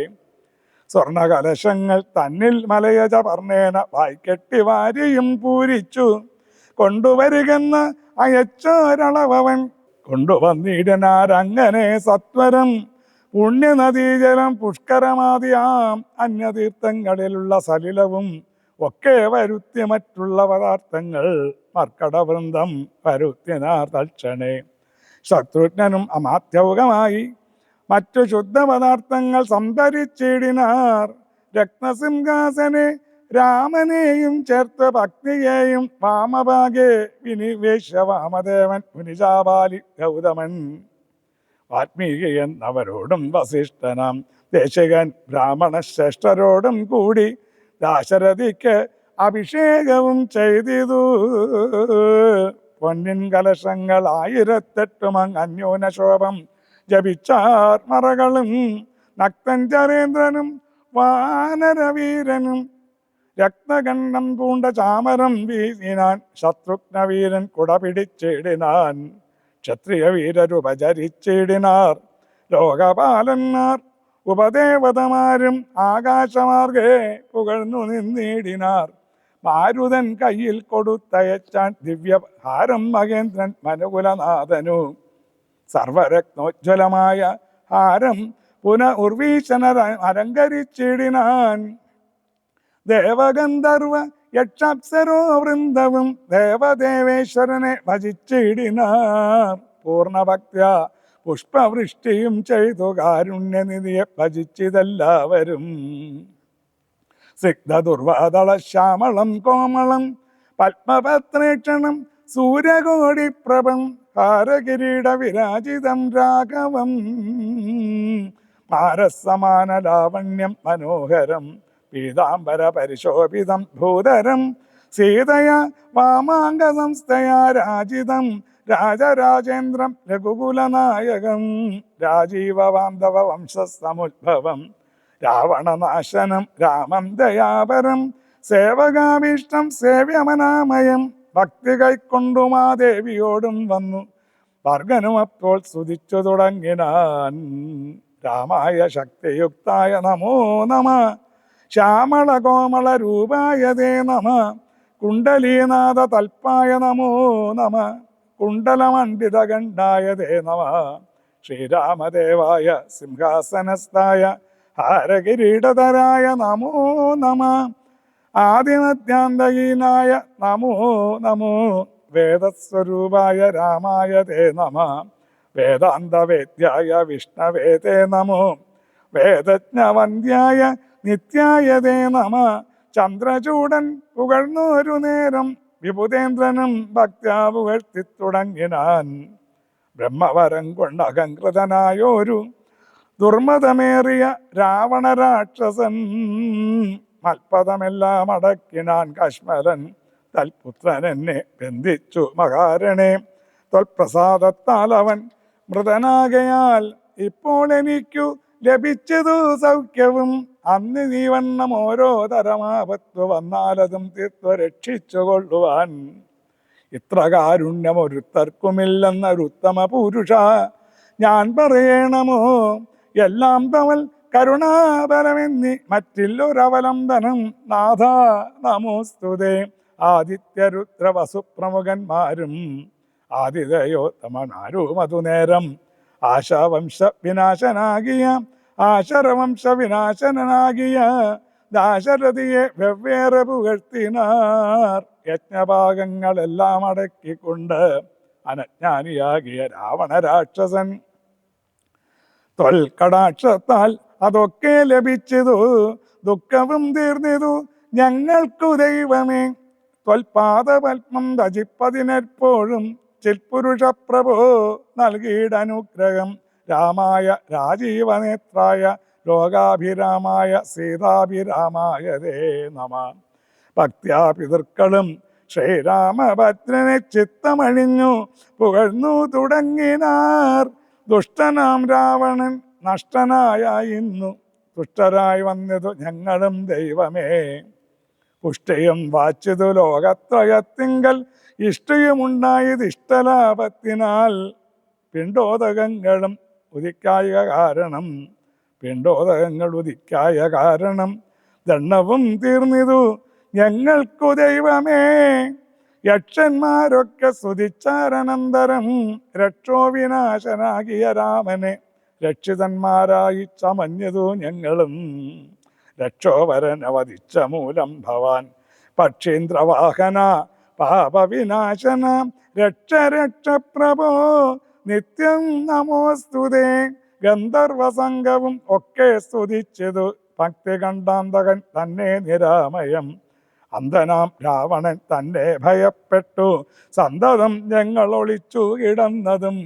S1: സ്വർണകലശങ്ങൾ തന്നിൽ മലയജ പർണേന വായ്ക്കെട്ടി വാരിയും പൂരിച്ചു കൊണ്ടുവരികെന്ന് അയച്ചോരളവൻ. കൊണ്ടുവന്നിടനാരങ്ങനെ സത്വരം പുണ്യനദീജലം പുഷ്കരമാതിയാം അന്യതീർത്ഥങ്ങളിലുള്ള സലിലവും ഒക്കെ വരുത്തി മറ്റുള്ള പദാർത്ഥങ്ങൾ മർക്കടവൃന്ദം വരുത്തിനാർ തൽക്ഷണേ. ശത്രുഘ്നനും അമാത്യൗകമായി മറ്റു ശുദ്ധപദാർത്ഥങ്ങൾ സംഭരിച്ചിടിനാർ. രത്നസിംഹാസനെ രാമനെയും ചേർത്ത് ഭക്തിയെയും വാമഭാഗേ വിനിവേശ വാമദേവൻ മുനിജാപാലി ഗൗതമൻ വാൽമീകി എന്നവരോടും വസിഷ്ഠനാം ദേശികൻ ബ്രാഹ്മണ ശ്രേഷ്ഠരോടും കൂടി ദാശരഥിക്ക് അഭിഷേകവും ചെയ്തിതു. പൊന്നിൻ കലശങ്ങൾ 1008 അന്യോനശോഭം ജപിച്ചാർ മറകളും. നക്തഞ്ചരേന്ദ്രനും വാനരവീരനും രക്തകണ്ഠം പൂണ്ട ചാമരം വീസിനാൻ. ശത്രുഘ്നവീരൻ കുട പിടിച്ചിടിനാൻ. ക്ഷത്രിയ വീരരുപചരിച്ചിടിനാർ. ലോകപാലന്മാർ ഉപദേവതമാരും ആകാശമാർഗേ പുകഴ്ന്നു നിന്നിടിനാർ. മാരുതൻ കയ്യിൽ കൊടുത്തയച്ചാൻ ദിവ്യഹാരം മഹേന്ദ്രൻ മനുകുലനാഥനു. സർവരത്നോജ്വലമായ ഹാരം ഉർവീശനർ അലങ്കരിച്ചിടിനാൻ. ദേവഗന്ധർവ യക്ഷാപ്സരോ വൃന്ദവും ദേവദേവേശ്വരനെ ഭജിച്ചിടിനാർ. പൂർണ്ണഭക്ത്യ പുഷ്പവൃഷ്ടിയും ചെയ്തു കാരുണ്യനിധിയെ ഭജിച്ചിതെല്ലാവരും. സിഗ്ധദുർവാദള ശ്യാമളം കോമളം പത്മപത്രേക്ഷണം സൂര്യകോടിപ്രഭം ഹാരകിരീട വിരാജിതം രാഘവം. മാരസമാന ലാവണ്യം മനോഹരം പീതാംബര പരിശോഭിതം ഭൂതരം. സീതയ വാമാംഗ സംസ്ഥയാ രാജിതം രാജരാജേന്ദ്രം രഘുകുലനായകം. രാജീവവാന്ധവ വംശസമുദ്ഭവം രാവണനാശനം രാമം ദയാപരം. സേവകാഭീഷ്ടം സേവ്യമനാമയം ഭക്തി കൈക്കൊണ്ടുമാദേവിയോടും വന്നു ഭർഗനും അപ്പോൾ സ്തുതിച്ചു തുടങ്ങിനാൻ. രാമായ ശക്തിയുക്തായ നമോ നമ. ശ്യാമള കോമള രൂപായ തേ നമ. കുണ്ടലീനാഥ തൽപ്പായ നമോ നമ. കുണ്ടലമണ്ഡിതകണ്ഠായ തേ നമ. ശ്രീരാമദേവായ സിംഹാസനസ്ഥായ ഹാരകിരീടധരായ നമോ നമ. ആദിമധ്യാന്തഹീനായ നമോ നമോ. വേദസ്വരൂപായ രാമായ തേ നമ. വേദാന്തവേദ്യായ വിഷ്ണവേ തേ നമോ. വേദജ്ഞവന്ദ്യായ നിത്യായ തേ നമ. ചന്ദ്രചൂടൻ പുകഴ്ന്നൊരു നേരം വിഭുതേന്ദ്രനും ഭക്ത്യാ പുകഴ്ത്തി തുടങ്ങിനാൻ. ബ്രഹ്മവരം കൊണ്ട് അഹങ്കൃതനായോരു ദുർമതമേറിയ രാവണ രാക്ഷസൻ മൽപദമെല്ലാം അടക്കിനാൻ കശ്മലൻ. തൽപുത്രൻ എന്നെ ബന്ധിച്ചു മഹാരണേ. തൊൽപ്രസാദത്താൽ അവൻ മൃതനാകയാൽ ഇപ്പോൾ എനിക്കു ലഭിച്ചതു സൗഖ്യവും. അന്ന് നീ വണ്ണം ഓരോ തരമാപത്തു വന്നാലതും തീർത്തു രക്ഷിച്ചു കൊള്ളുവാൻ. ഇത്ര കാരുണ്യം ഒരുത്തർക്കുമില്ലെന്നൊരുത്തമ പുരുഷ ഞാൻ പറയണമോ. എല്ലാം തവൽ കരുണാപരമെന്നി മറ്റില്ലൊരവലംബനം നാഥ നമോസ്തുതേ. ആദിത്യരുദ്ര വസുപ്രമുഖന്മാരും ആതിഥയോത്തമനാരും അതുനേരം ആശാവംശ വിനാശനാകിയ ആശരവംശ വിനാശനാകിയ ദാശരഥിയെ വെവ്വേറെ പുകഴ്ത്തിനാർ. യജ്ഞഭാഗങ്ങളെല്ലാം അടക്കിക്കൊണ്ട് അനജ്ഞാനിയാകിയ രാവണ രാക്ഷസൻ തൊൽക്കടാക്ഷത്താൽ അതൊക്കെ ലഭിച്ചതു. ദുഃഖവും തീർന്നിതു ഞങ്ങൾക്കു ദൈവമേ. ത്വൽപാദപത്മം രചിപ്പതിനെപ്പോഴും ചിൽപുരുഷ പ്രഭോ നൽകിയിടനുഗ്രഹം രാമായ രാജീവനേത്രായ ലോകാഭിരാമായ സീതാഭിരാമായ തേ നമഃ. ഭക്ത്യാ പിതൃക്കളും ശ്രീരാമഭദ്രനെ ചിത്തമഴിഞ്ഞു പുകഴ്ന്നു തുടങ്ങിനാർ. ദുഷ്ടനാം രാവണൻ നഷ്ടനായ ഇന്നു തുഷ്ടരായി വന്നതു ഞങ്ങളും ദൈവമേ. പുഷ്ടിയും വാച്ചിതു ലോകത്രയത്തിങ്കൽ ഇഷ്ടിയുമുണ്ടായത് ഇഷ്ടലാഭത്തിനാൽ പിണ്ടോദകങ്ങളും ഉദിക്കായ കാരണം ദണ്ഡവും തീർന്നിതു ഞങ്ങൾക്കു ദൈവമേ. യക്ഷന്മാരൊക്കെ സ്തുതിച്ചാരനന്തരം രക്ഷോവിനാശനാകിയ രാമനെ രക്ഷിതന്മാരായി ചമഞ്ഞതു ഞങ്ങളും. രക്ഷോവരനവധിച്ച മൂലം ഭവാൻ പക്ഷീന്ദ്രവാഹന പാപവിനാശന രക്ഷ പ്രഭോ നിത്യം നമോസ്തുതേ. ഗന്ധർവസംഘവും ഒക്കെ സ്തുതിച്ചതു ഭക്തി കണ്ടാന്തകൻ തന്നെ നിരാമയം. അന്ധനാം രാവണൻ തന്നെ ഭയപ്പെട്ടു സന്തതം ഞങ്ങൾ ഒളിച്ചു കിടന്നതും.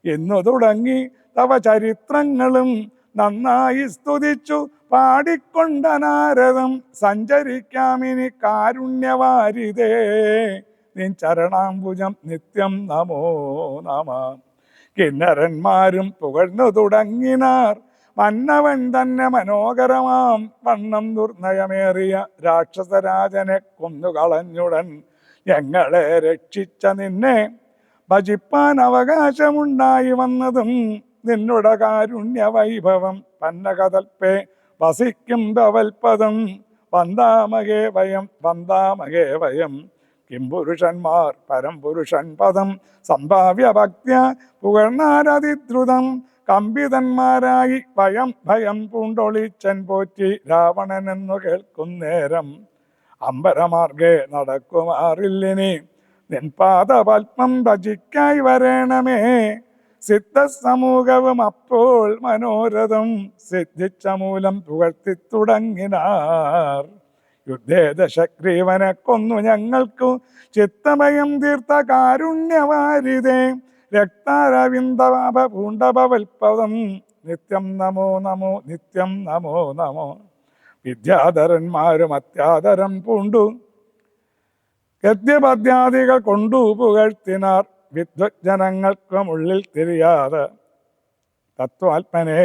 S1: ഇന്നു തുടങ്ങി തവ ചരിത്രങ്ങളും നന്നായി സ്തുതിച്ചു പാടിക്കൊണ്ട നാരദം. സഞ്ചരിക്കാമിനി കാരുണ്യവാരിതേ നിൻ ചരണാംബുജം നിത്യം നമോ നമഃ. കിന്നരന്മാരും പുകഴ്ന്നു തുടങ്ങിനാർ മന്നവൻ തന്നെ മനോഹരമാം വണ്ണം ദുർനയമേറിയ രാക്ഷസരാജനെ കൊന്നുകളഞ്ഞുടൻ ഞങ്ങളെ രക്ഷിച്ച നിന്നെ ഭജിപ്പാൻ അവകാശമുണ്ടായി വന്നതും. നിന്നുടെ കാരുണ്യ വൈഭവം പന്നകതൽപ്പേ വസിക്കും ഭവൽപദം. വന്ദാമഹേ വയം കിംപുരുഷന്മാർ പരംപുരുഷൻ പദം സംഭാവ്യ ഭക്ത്യ പുകഴ്ന്നാരതിദ്രുതം. കമ്പിതന്മാരായി ഭയം പൂണ്ടൊളിച്ചൻ പോറ്റി രാവണനെന്നു കേൾക്കുന്നേരം. അമ്പരമാർഗേ നടക്കുമാറില്ലിനി നിൻ പാദപത്മം ഭജിക്കായി വരേണമേ. സിദ്ധസമൂഹവും അപ്പോൾ മനോരഥം സിദ്ധിച്ച മൂലം പുകഴ്ത്തി തുടങ്ങിനാർ. യുദ്ധേ ദശഗ്രീവനെ കൊന്നു ഞങ്ങൾക്കു ചിത്തമയം തീർത്ത കാരുണ്യവാരിതേ. രക്താരവിന്ദാഭ പൂണ്ടഭവൽപദം നിത്യം നമോ നമോ നിത്യം നമോ നമോ. വിദ്യാധരന്മാരും അത്യാദരം പൂണ്ടു ഗദ്യപദ്യാദികൾ കൊണ്ടു പുകഴ്ത്തിനാർ. വിദ്വജ്ജനങ്ങൾക്കും ഉള്ളിൽ തിരിയാതെ തത്വാത്മനെ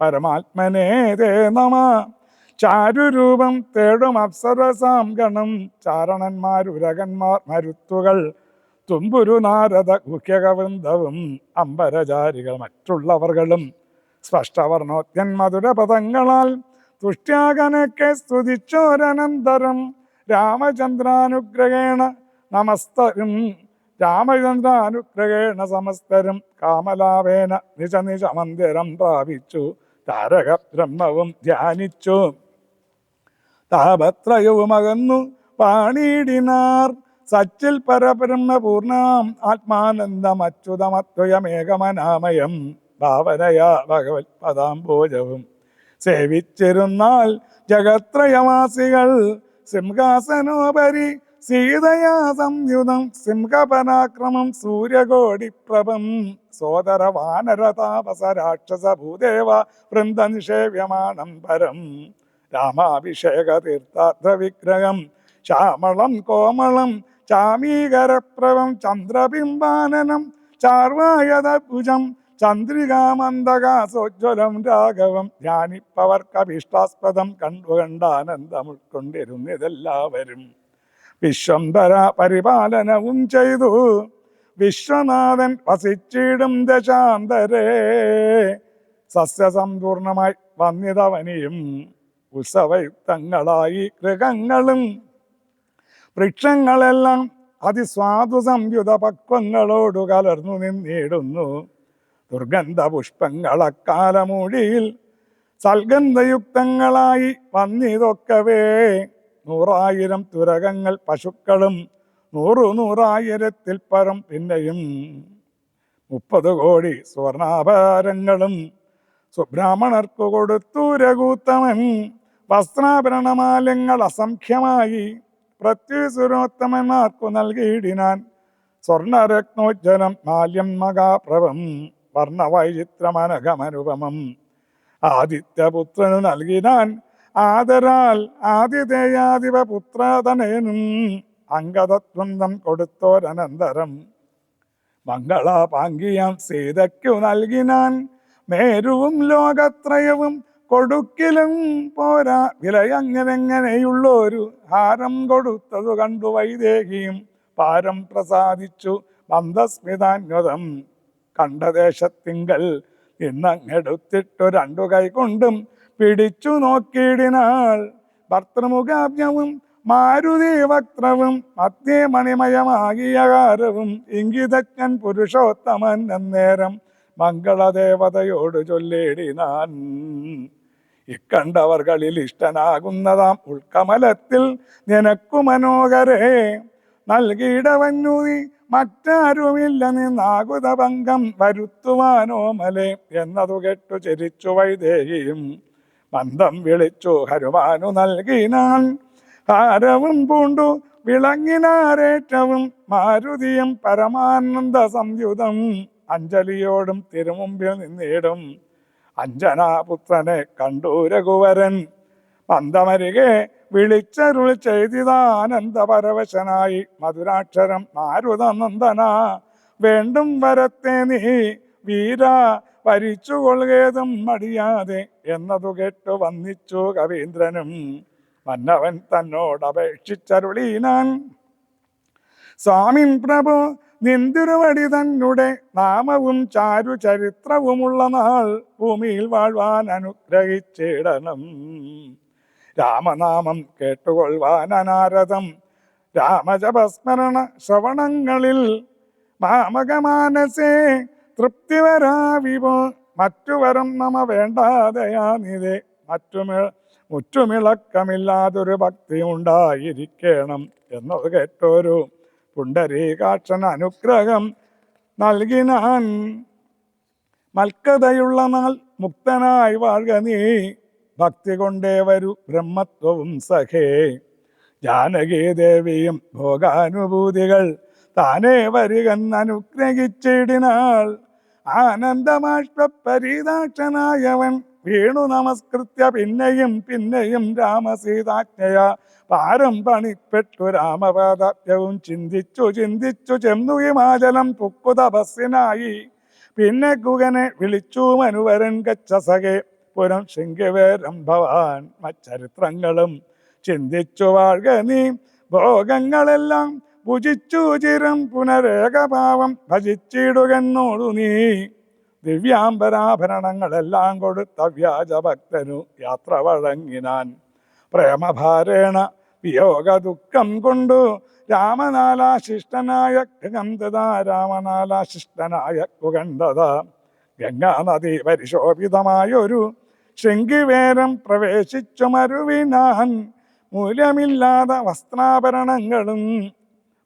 S1: പരമാത്മനേ തേ നമഃ. ചാരുരൂപം തേടും അപ്സരസാം ഗണം ചാരണന്മാരുരകന്മാർ മരുത്തുകൾ തുമ്പുരു നാരദ ഗുഹ്യകവൃന്ദവും അമ്പരചാരികൾ മറ്റുള്ളവർകളും സ്പഷ്ടവർണോദ്യൻ മധുരപദങ്ങളാൽ തുഷ്ട്യാകനൊക്കെ സ്തുതിച്ചോരനന്തരം രാമചന്ദ്രാനുഗ്രഹേണ സമസ്തരും കാമലാവേന നിജ നിജ മന്ദിരം പ്രാപിച്ചു താരക ബ്രഹ്മവും ധ്യാനിച്ചു. താപത്രയവുമകന്നു പാണിയിടിനാർ സച്ചിൽ പരബ്രഹ്മപൂർണാം ആത്മാനന്ദമച്യുതമദ്വയമേകമനാമയം. ഭാവനയാ ഭഗവത് പദാംബോജവും സേവിച്ചിരുന്നാൽ ജഗത്രയവാസികൾ. സിംഹാസനോപരി സീതയാ സംയുതം സിംഹപരാക്രമം സൂര്യകോടിപ്രഭം. സോദര വാനരതാപസ രാക്ഷസ ഭൂദേവ വൃന്ദ നിഷേവ്യമാണം പരം. രാമാഭിഷേക തീർത്ഥാർത്ഥ വിഗ്രഹം ശ്യാമളം കോമളം ചാമീകരപ്രഭം ചന്ദ്രബിംബാനനം ചാർവായതഭുജം ചന്ദ്രികാമന്ദകാസോജ്വലം രാഘവം. ധ്യാനിപ്പവർക്കഭീഷ്ടാസ്പദം കണ്ടുകണ്ടാനന്ദം ഉൾക്കൊണ്ടിരുന്നിതെല്ലാവരും. വിശ്വംഭര പരിപാലനവും ചെയ്തു വിശ്വനാഥൻ വസിച്ചിടും ദശാന്തരേ. സസ്യസമ്പൂർണമായി വന്നിതവനിയും ഉത്സവയുക്തങ്ങളായി ഗൃഹങ്ങളും വൃക്ഷങ്ങളെല്ലാം അതിസ്വാദു സംയുത പക്വങ്ങളോടു കലർന്നു നിന്നിടുന്നു. ദുർഗന്ധ പുഷ്പങ്ങളക്കാലമൂടിയിൽ സൽഗന്ധയുക്തങ്ങളായി വന്നിതൊക്കവേ. 100,000 തുരകങ്ങൾ പശുക്കളും 100,000 പരം പിന്നെയും 30 കോടി സ്വർണാഭരണങ്ങളും സുബ്രാഹ്മണർക്കു കൊടുത്തു രഘുത്തമൻ. വസ്ത്രാഭരണമാലങ്ങൾ അസംഖ്യമായി പ്രത്യുസുരോത്തമന്മാർക്കു നൽകിയിടിനാൻ. സ്വർണരത്നോജ്വലം മാല്യം മഹാപ്രഭം വർണ്ണവൈചിത്രമനഘമനുപമം ആദിത്യപുത്രനു നൽകിനാൻ. ആദരാൽ ആതിഥേയാധിപ പുത്രതനയനും അംഗതത്വന്തം കൊടുത്തോരനന്തരം മംഗളാപാങ്കിയാം സീതയ്ക്കു നൽകിനാൻ. മേരുവും ലോകത്രയവും കൊടുക്കിലും പോരാ വിലയങ്ങനെങ്ങനെയുള്ളൊരു ഹാരം കൊടുത്തതു കണ്ടു വൈദേഹിയും പാരം പ്രസാദിച്ചു മന്ദസ്മിതാന്വതം. കണ്ട ദേശത്തിങ്കൽ ഇന്നങ്ങെടുത്തിട്ടു രണ്ടു കൈകൊണ്ടും പിടിച്ചു നോക്കിയിടിനാൾ. ഭർത്തൃമുഖാബ്ജവും മാരുതി വക്ത്രവും മധ്യേ മണിമയമാകിയ കാരവും ഇംഗിതജ്ഞൻ പുരുഷോത്തമൻ എന്നേരം മംഗളദേവതയോട് ചൊല്ലിടിനാൻ. ഇക്കണ്ടവർകളിൽ ഇഷ്ടനാകുന്നതാം ഉൾക്കമലത്തിൽ നിനക്കു മനോഹരേ നൽകിയിടവന്നു നീ മറ്റാരുമില്ല നിന്നാകുതഭംഗം വരുത്തുവാനോ മലേ എന്നതു കേട്ടു ചിരിച്ചു വൈദേഹിയും മന്ദം വിളിച്ചു ഹനുമാനു നൽകിനാൻ. ഹാരവും പൂണ്ടു വിളങ്ങിനാരേറ്റവും മാരുതിയും പരമാനന്ദ സംയുതം അഞ്ജലിയോടും തിരുമുമ്പിൽ നിന്നിടും. അഞ്ജനാപുത്രനെ കണ്ടു രഘുവരൻ മന്ദമരികെ വിളിച്ചരുൾ ചെയ്തിതാനന്ദപരവശനായി മധുരാക്ഷരം മാരുതനന്ദന വേണ്ടും വരത്തെ നീ വീര വരിച്ചുകൊള്ളുകേതും മടിയാതെ എന്നതു കേട്ടു വന്നിച്ചു കവീന്ദ്രനും. മന്നവൻ തന്നോടപേക്ഷിച്ചരുളീനാൻ. സ്വാമിൻ പ്രഭു നിന്തിരുവടി തന്നെ നാമവും ചാരു ചരിത്രവുമുള്ള നാൾ ഭൂമിയിൽ വാഴ്വാൻ അനുഗ്രഹിച്ചിടണം. രാമനാമം കേട്ടുകൊള്ളുവാൻ അനാരതം രാമജപസ്മരണ ശ്രവണങ്ങളിൽ മാമകമാനസേ തൃപ്തി വരാവിവോ. മറ്റുവരം നമ വേണ്ടാതെയാനിതേ മുറ്റുമിളക്കമില്ലാതൊരു ഭക്തി ഉണ്ടായിരിക്കണം എന്നത് കേട്ടോരു പുണ്ടരീകാക്ഷൻ അനുഗ്രഹം നൽകിനാൻ. മൽക്കതയുള്ള നാൾ മുക്തനായി വാഴ്ക നീ ഭക്തി കൊണ്ടേ വരൂ ബ്രഹ്മത്വവും സഖേ. ജാനകീദേവിയും ഭോഗാനുഭൂതികൾ താനേ വരികന്നനുഗ്രഹിച്ചിടിനാൾ. ആനന്ദമാഷ്പരീതാക്ഷനായവൻ വീണു നമസ്കൃത്യ പിന്നെയും പിന്നെയും രാമസീതാജ്ഞയ പാരം പണിപ്പെട്ടു രാമപാദവും ചിന്തിച്ചു ചിന്തിച്ചു ചെന്നു ഹിമാചലം പുക്കു തപസ്സിനായി. പിന്നെ ഗുഹനെ വിളിച്ചു മനുവരൻ ഗച്ഛസഖേ പുരം ശൃംഗവേരം ഭവാൻ മച്ചരിത്രങ്ങളും ചിന്തിച്ചു വാഴ്ക നീ. ഭോഗങ്ങളെല്ലാം ഭുജിച്ചു ചിരം പുനരേകഭാവം ഭജിച്ചിടുകെന്നോടു നീ. ദിവ്യാംബരാഭരണങ്ങളെല്ലാം കൊടുത്ത വ്യാജഭക്തനു യാത്ര വഴങ്ങിനാൻ. പ്രേമഭാരേണ വിയോഗ ദുഃഖം കൊണ്ടു രാമനാലാശിഷ്ടനായ രാമനാലാശിഷ്ടനായ കുകണ്ഠത. ഗംഗാനദി പരിശോഭിതമായൊരു ശൃംഗിവേരം പ്രവേശിച്ചു മരുവിനാൻ. മൂല്യമില്ലാതെ വസ്ത്രാഭരണങ്ങളും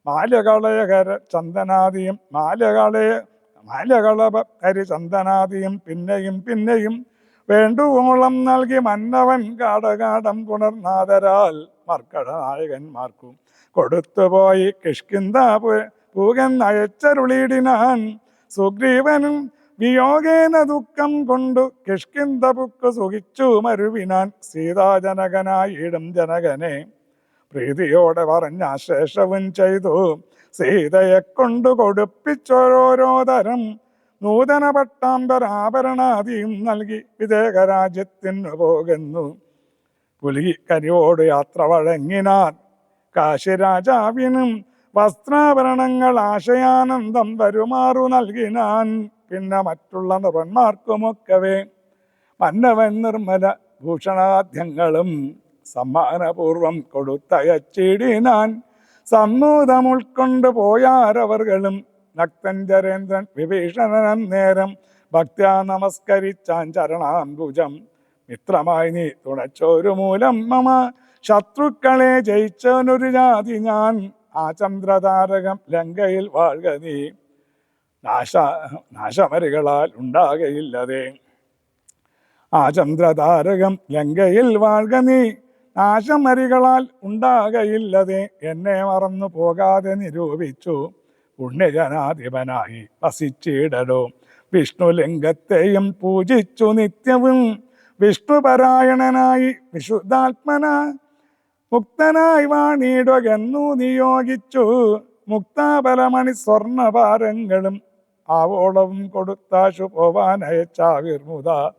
S1: മാലകളയകര ചന്ദനാദിയും മാലകളകരിചന്ദനാദിയും പിന്നെയും പിന്നെയും വേണ്ടുവോളം നൽകി മന്നവൻ കാടകാടം പുണർനാദരാൽ മർക്കടനായകന്മാർക്കും കൊടുത്തുപോയി കിഷ്കിന്ധാപൂകൻ അയച്ചരുളിയിടിനാൻ. സുഗ്രീവനും വിയോഗേന ദുഃഖം കൊണ്ടു കിഷ്കിന്ധപുക്ക് സുഖിച്ചു മരുവിനാൻ. സീതാജനകനായിടും ജനകനെ പ്രീതിയോടെ പറഞ്ഞ ശേഷവും ചെയ്തു സീതയെ കൊണ്ടു കൊടുപ്പിച്ചോരോരോ തരം നൂതന പട്ടാമ്പരാഭരണാദിയും നൽകി വിദേഹരാജ്യത്തിനു പോകുന്നു. പുലി കരിയോട് യാത്ര വഴങ്ങിനാൻ. കാശിരാജാവിനും വസ്ത്രാഭരണങ്ങൾ ആശയാനന്ദം വരുമാറു നൽകിനാൻ. പിന്നെ മറ്റുള്ള നൃപന്മാർക്കുമൊക്കവേ മന്നവൻ നിർമ്മല ഭൂഷണാദ്യങ്ങളും സമ്മാനപൂർവം കൊടുത്തയച്ചിടിനാൻ. സമ്മൂതം ഉൾക്കൊണ്ടു പോയാരവർകളും നക്തഞ്ചരേന്ദ്രൻ വിഭീഷണൻ നേരം ഭക്ത്യാ നമസ്കരിച്ചാൻ ചരണാംബുജം. മിത്രമായി നീ തുണച്ചോരു മൂലം മമ ശത്രുക്കളെ ജയിച്ചവനൊരു ജാതി ഞാൻ. ആ ചന്ദ്രതാരകം ലങ്കയിൽ വാഴ്ക നീ നാശമരികളാൽ ഉണ്ടാകയില്ലതേ. ആ ചന്ദ്രതാരകം ലങ്കയിൽ വാഴ്ക നീ നാശമരികളാൽ ഉണ്ടാകയില്ലതെ എന്നെ മറന്നു പോകാതെ നിരൂപിച്ചു പുണ്യജനാധിപനായി വസിച്ചിടടോ. വിഷ്ണുലിംഗത്തെയും പൂജിച്ചു നിത്യവും വിഷ്ണുപരായണനായി വിശുദ്ധാത്മന മുക്തനായി വാണിടുകെന്നു നിയോഗിച്ചു. മുക്താബലമണി സ്വർണഭാരങ്ങളും ആവോളവും കൊടുത്താശു പോവാനയച്ചാവിർമുത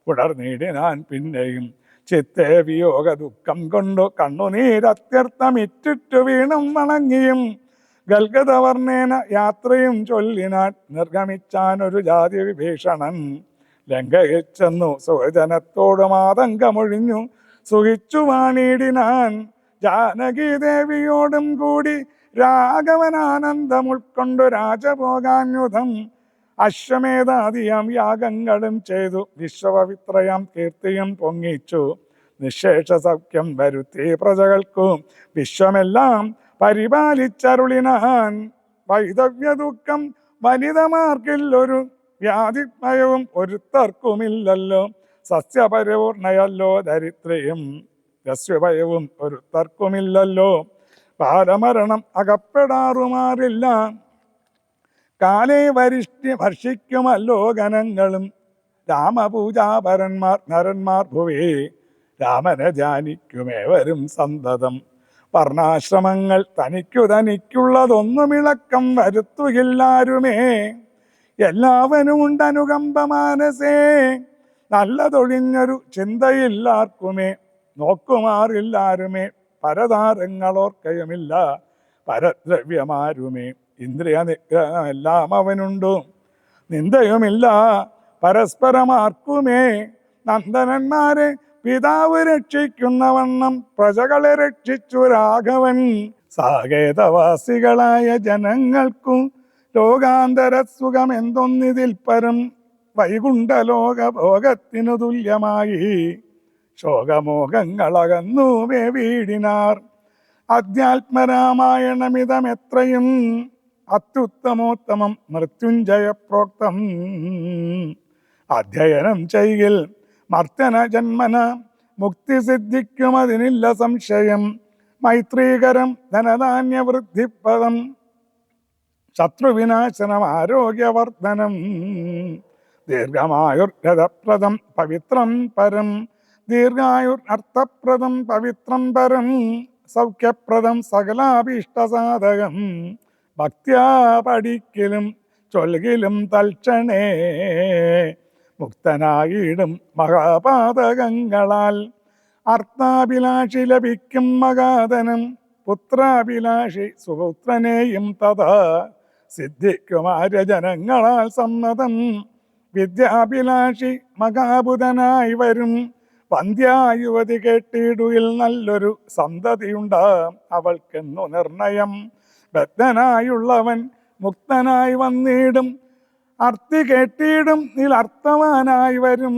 S1: പുടർനീടിനാൻ പിന്നെയും ചിത്തേ വിയോഗ ദുഃഖം കൊണ്ടു കണ്ണുനീരത്യർത്ഥമിറ്റിട്ടു വീണും വണങ്ങിയും ഗൽഗതവർണ്ണേന യാത്രയും ചൊല്ലിനാൻ നിർഗമിച്ചാനൊരു ജാതി വിഭീഷണൻ. ലങ്കയിൽ ചെന്നു സുഹൃജനത്തോടും ആതങ്കമൊഴിഞ്ഞു സുഖിച്ചു വാണിടിനാൻ. ജാനകീദേവിയോടും കൂടി രാഘവനാനന്ദം ഉൾക്കൊണ്ടു രാജഭോഗാന്യുധം അശ്വമേധാദിയാം യാഗങ്ങളും ചെയ്തു വിശ്വപവിത്രയാം കീർത്തിയും പൊങ്ങിച്ചു. നിശേഷ സൗഖ്യം വരുത്തി പ്രജകൾക്കും വിശ്വമെല്ലാം പരിപാലിച്ചരുളിനാൻ. വൈദവ്യ ദുഃഖം വനിതമാർക്കില്ലൊരു വ്യാധിഭയവും ഒരുത്തർക്കുമില്ലല്ലോ. സസ്യപരിപൂർണയല്ലോ ദരിദ്രയും രസ്യഭയവും ഒരുത്തർക്കുമില്ലല്ലോ. ബാലമരണം അകപ്പെടാറുമാറില്ല. കാലേ ഭർഷിക്കുമല്ലോ ഗണങ്ങളും. രാമപൂജാപരന്മാർ നരന്മാർ ഭുവേ രാമനെ ധ്യാനിക്കുമേവരും സന്തതം. വർണ്ണാശ്രമങ്ങൾ തനിക്കുള്ളതൊന്നുമിളക്കം വരുത്തുകില്ലാരുമേ. എല്ലാവനും ഉണ്ടനുകമ്പ മാനസേ. നല്ലതൊഴിഞ്ഞൊരു ചിന്തയില്ലാർക്കുമേ. നോക്കുമാറില്ലാരുമേ പരതാരങ്ങളോർക്കയുമില്ല. പരദ്രവ്യമാരുമേ ഇന്ദ്രിയ നിഗ്രഹമെല്ലാം അവനുണ്ടു. നിന്ദയുമില്ല പരസ്പരമാർക്കുമേ. നന്ദനന്മാരെ പിതാവ് രക്ഷിക്കുന്നവണ്ണം പ്രജകളെ രക്ഷിച്ചു രാഘവൻ. സാകേതവാസികളായ ജനങ്ങൾക്കു ലോകാന്തര സുഖം എന്തൊന്നിതിൽ പരം. വൈകുണ്ഠലോക ഭോഗത്തിനു തുല്യമായി ശോകമോഹങ്ങളകന്നു വീടിനാർ. അധ്യാത്മരാമായണമിതമെത്രയും അത്യുത്തമോത്തമം മൃത്യുഞ്ജയ പ്രോക്തം. അധ്യയനം ചെയ്യിൽ മർത്തന ജന്മന മുക്തി സിദ്ധിക്കുമതിനില്ല സംശയം. മൈത്രീകരം ധനധാന്യവൃദ്ധിപ്പദം ശത്രുവിനാശനം ആരോഗ്യവർദ്ധനം. ദീർഘമായുർഗതപ്രദം പവിത്രം പരം. ദീർഘായുർ അർത്ഥപ്രദം പവിത്രം പരം. സൗഖ്യപ്രദം സകലാഭീഷ്ടസാധകം. ഭക്ത്യാ പഠിക്കലും ചൊൽകിലും തൽക്ഷണേ. മുക്തനായിടും മഹാപാതകങ്ങളാൽ. അർത്ഥാഭിലാഷി ലഭിക്കും മകാധനം. പുത്രാഭിലാഷി സുപുത്രനെയും തഥാ സിദ്ധിക്കും ആര്യജനങ്ങളാൽ സമ്മതം. വിദ്യാഭിലാഷി മകാബുധനായി വരും. വന്ധ്യായുവതി കേട്ടിടുയിൽ നല്ലൊരു സന്തതിയുണ്ടാം അവൾക്കെന്നു നിർണയം. ബദ്ധനായുള്ളവൻ മുക്തനായി വന്നിടും. അർത്ഥി കേട്ടിടും നിലർത്ഥവാനായി വരും.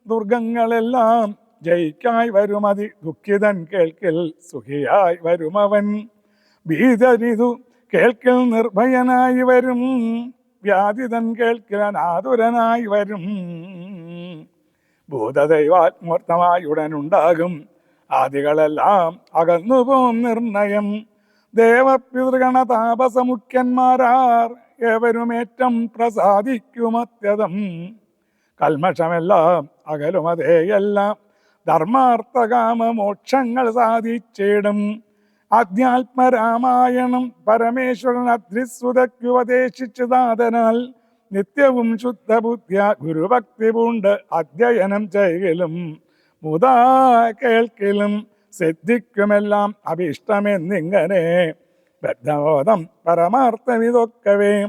S1: ദുർഗങ്ങളെല്ലാം ജയിക്കായി വരുമതി ദുഃഖിതൻ കേൾക്കിൽ സുഖിയായി വരുമവൻ. ഭീതനിതു കേൾക്കിൽ നിർഭയനായി വരും. വ്യാധിതൻ കേൾക്കിൽ അനാതുരനായി വരും. ഭൂതദൈവാത്മൂർത്തമായുടനുണ്ടാകും. ആദികളെല്ലാം അകന്നുപോം നിർണയം. ദേവപിതൃഗണ താപസമുഖ്യന്മാരാർ ഏവരുമേറ്റം പ്രസാദിക്കുമത്യതം. കൽമഷമെല്ലാം അകലുമതേയെല്ലാം ധർമാർത്ഥകാമ മോക്ഷങ്ങൾ സാധിച്ചിടും. അധ്യാത്മരാമായണം പരമേശ്വരൻ അദ്രിസുതയ്ക്കുപദേശിച്ചതാതനാൽ നിത്യവും ശുദ്ധബുദ്ധ്യ ഗുരുഭക്തി പൂണ്ട് അധ്യയനം ചെയ്യലും മുതാ കേൾക്കലും സിദ്ധിക്കുമെല്ലാം അഭീഷ്ടമെന്നിങ്ങനെ. ബദ്ധബോധം പരമാർത്ഥമിതൊക്കവേ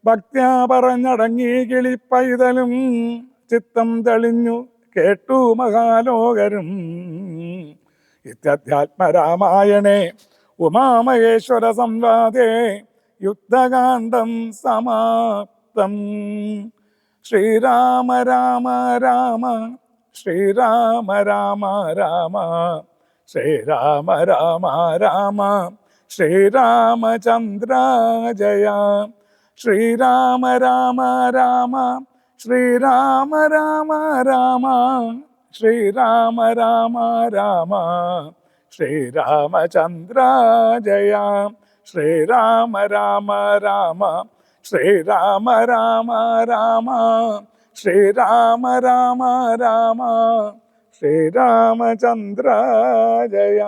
S1: ഭക്ത്യാ പറഞ്ഞടങ്ങി കിളിപ്പൈതലും. ചിത്തം തെളിഞ്ഞു കേട്ടു മഹാലോകരും. ഇത്യധ്യാത്മരാമായണേ ഉമാമഹേശ്വര സംവാദേ യുദ്ധകാന്ഡം സമാപ്തം. ശ്രീരാമ രാമ രാമ ശ്രീരാമ രാമ രാമ ശ്രീരാമ രാമ രാമ ശ്രീരാമചന്ദ്ര ജയ. ശ്രീരാമ രാമ രാമ ശ്രീരാമ രാമ രാമ ശ്രീരാമ രാമ രാമ ശ്രീരാമചന്ദ്ര ജയ. ശ്രീരാമ രാമ രാമ ശ്രീരാമ രാമ രാമ ശ്രീരാമ രാമ രാമ ശ്രീരാമചന്ദ്ര ജയ.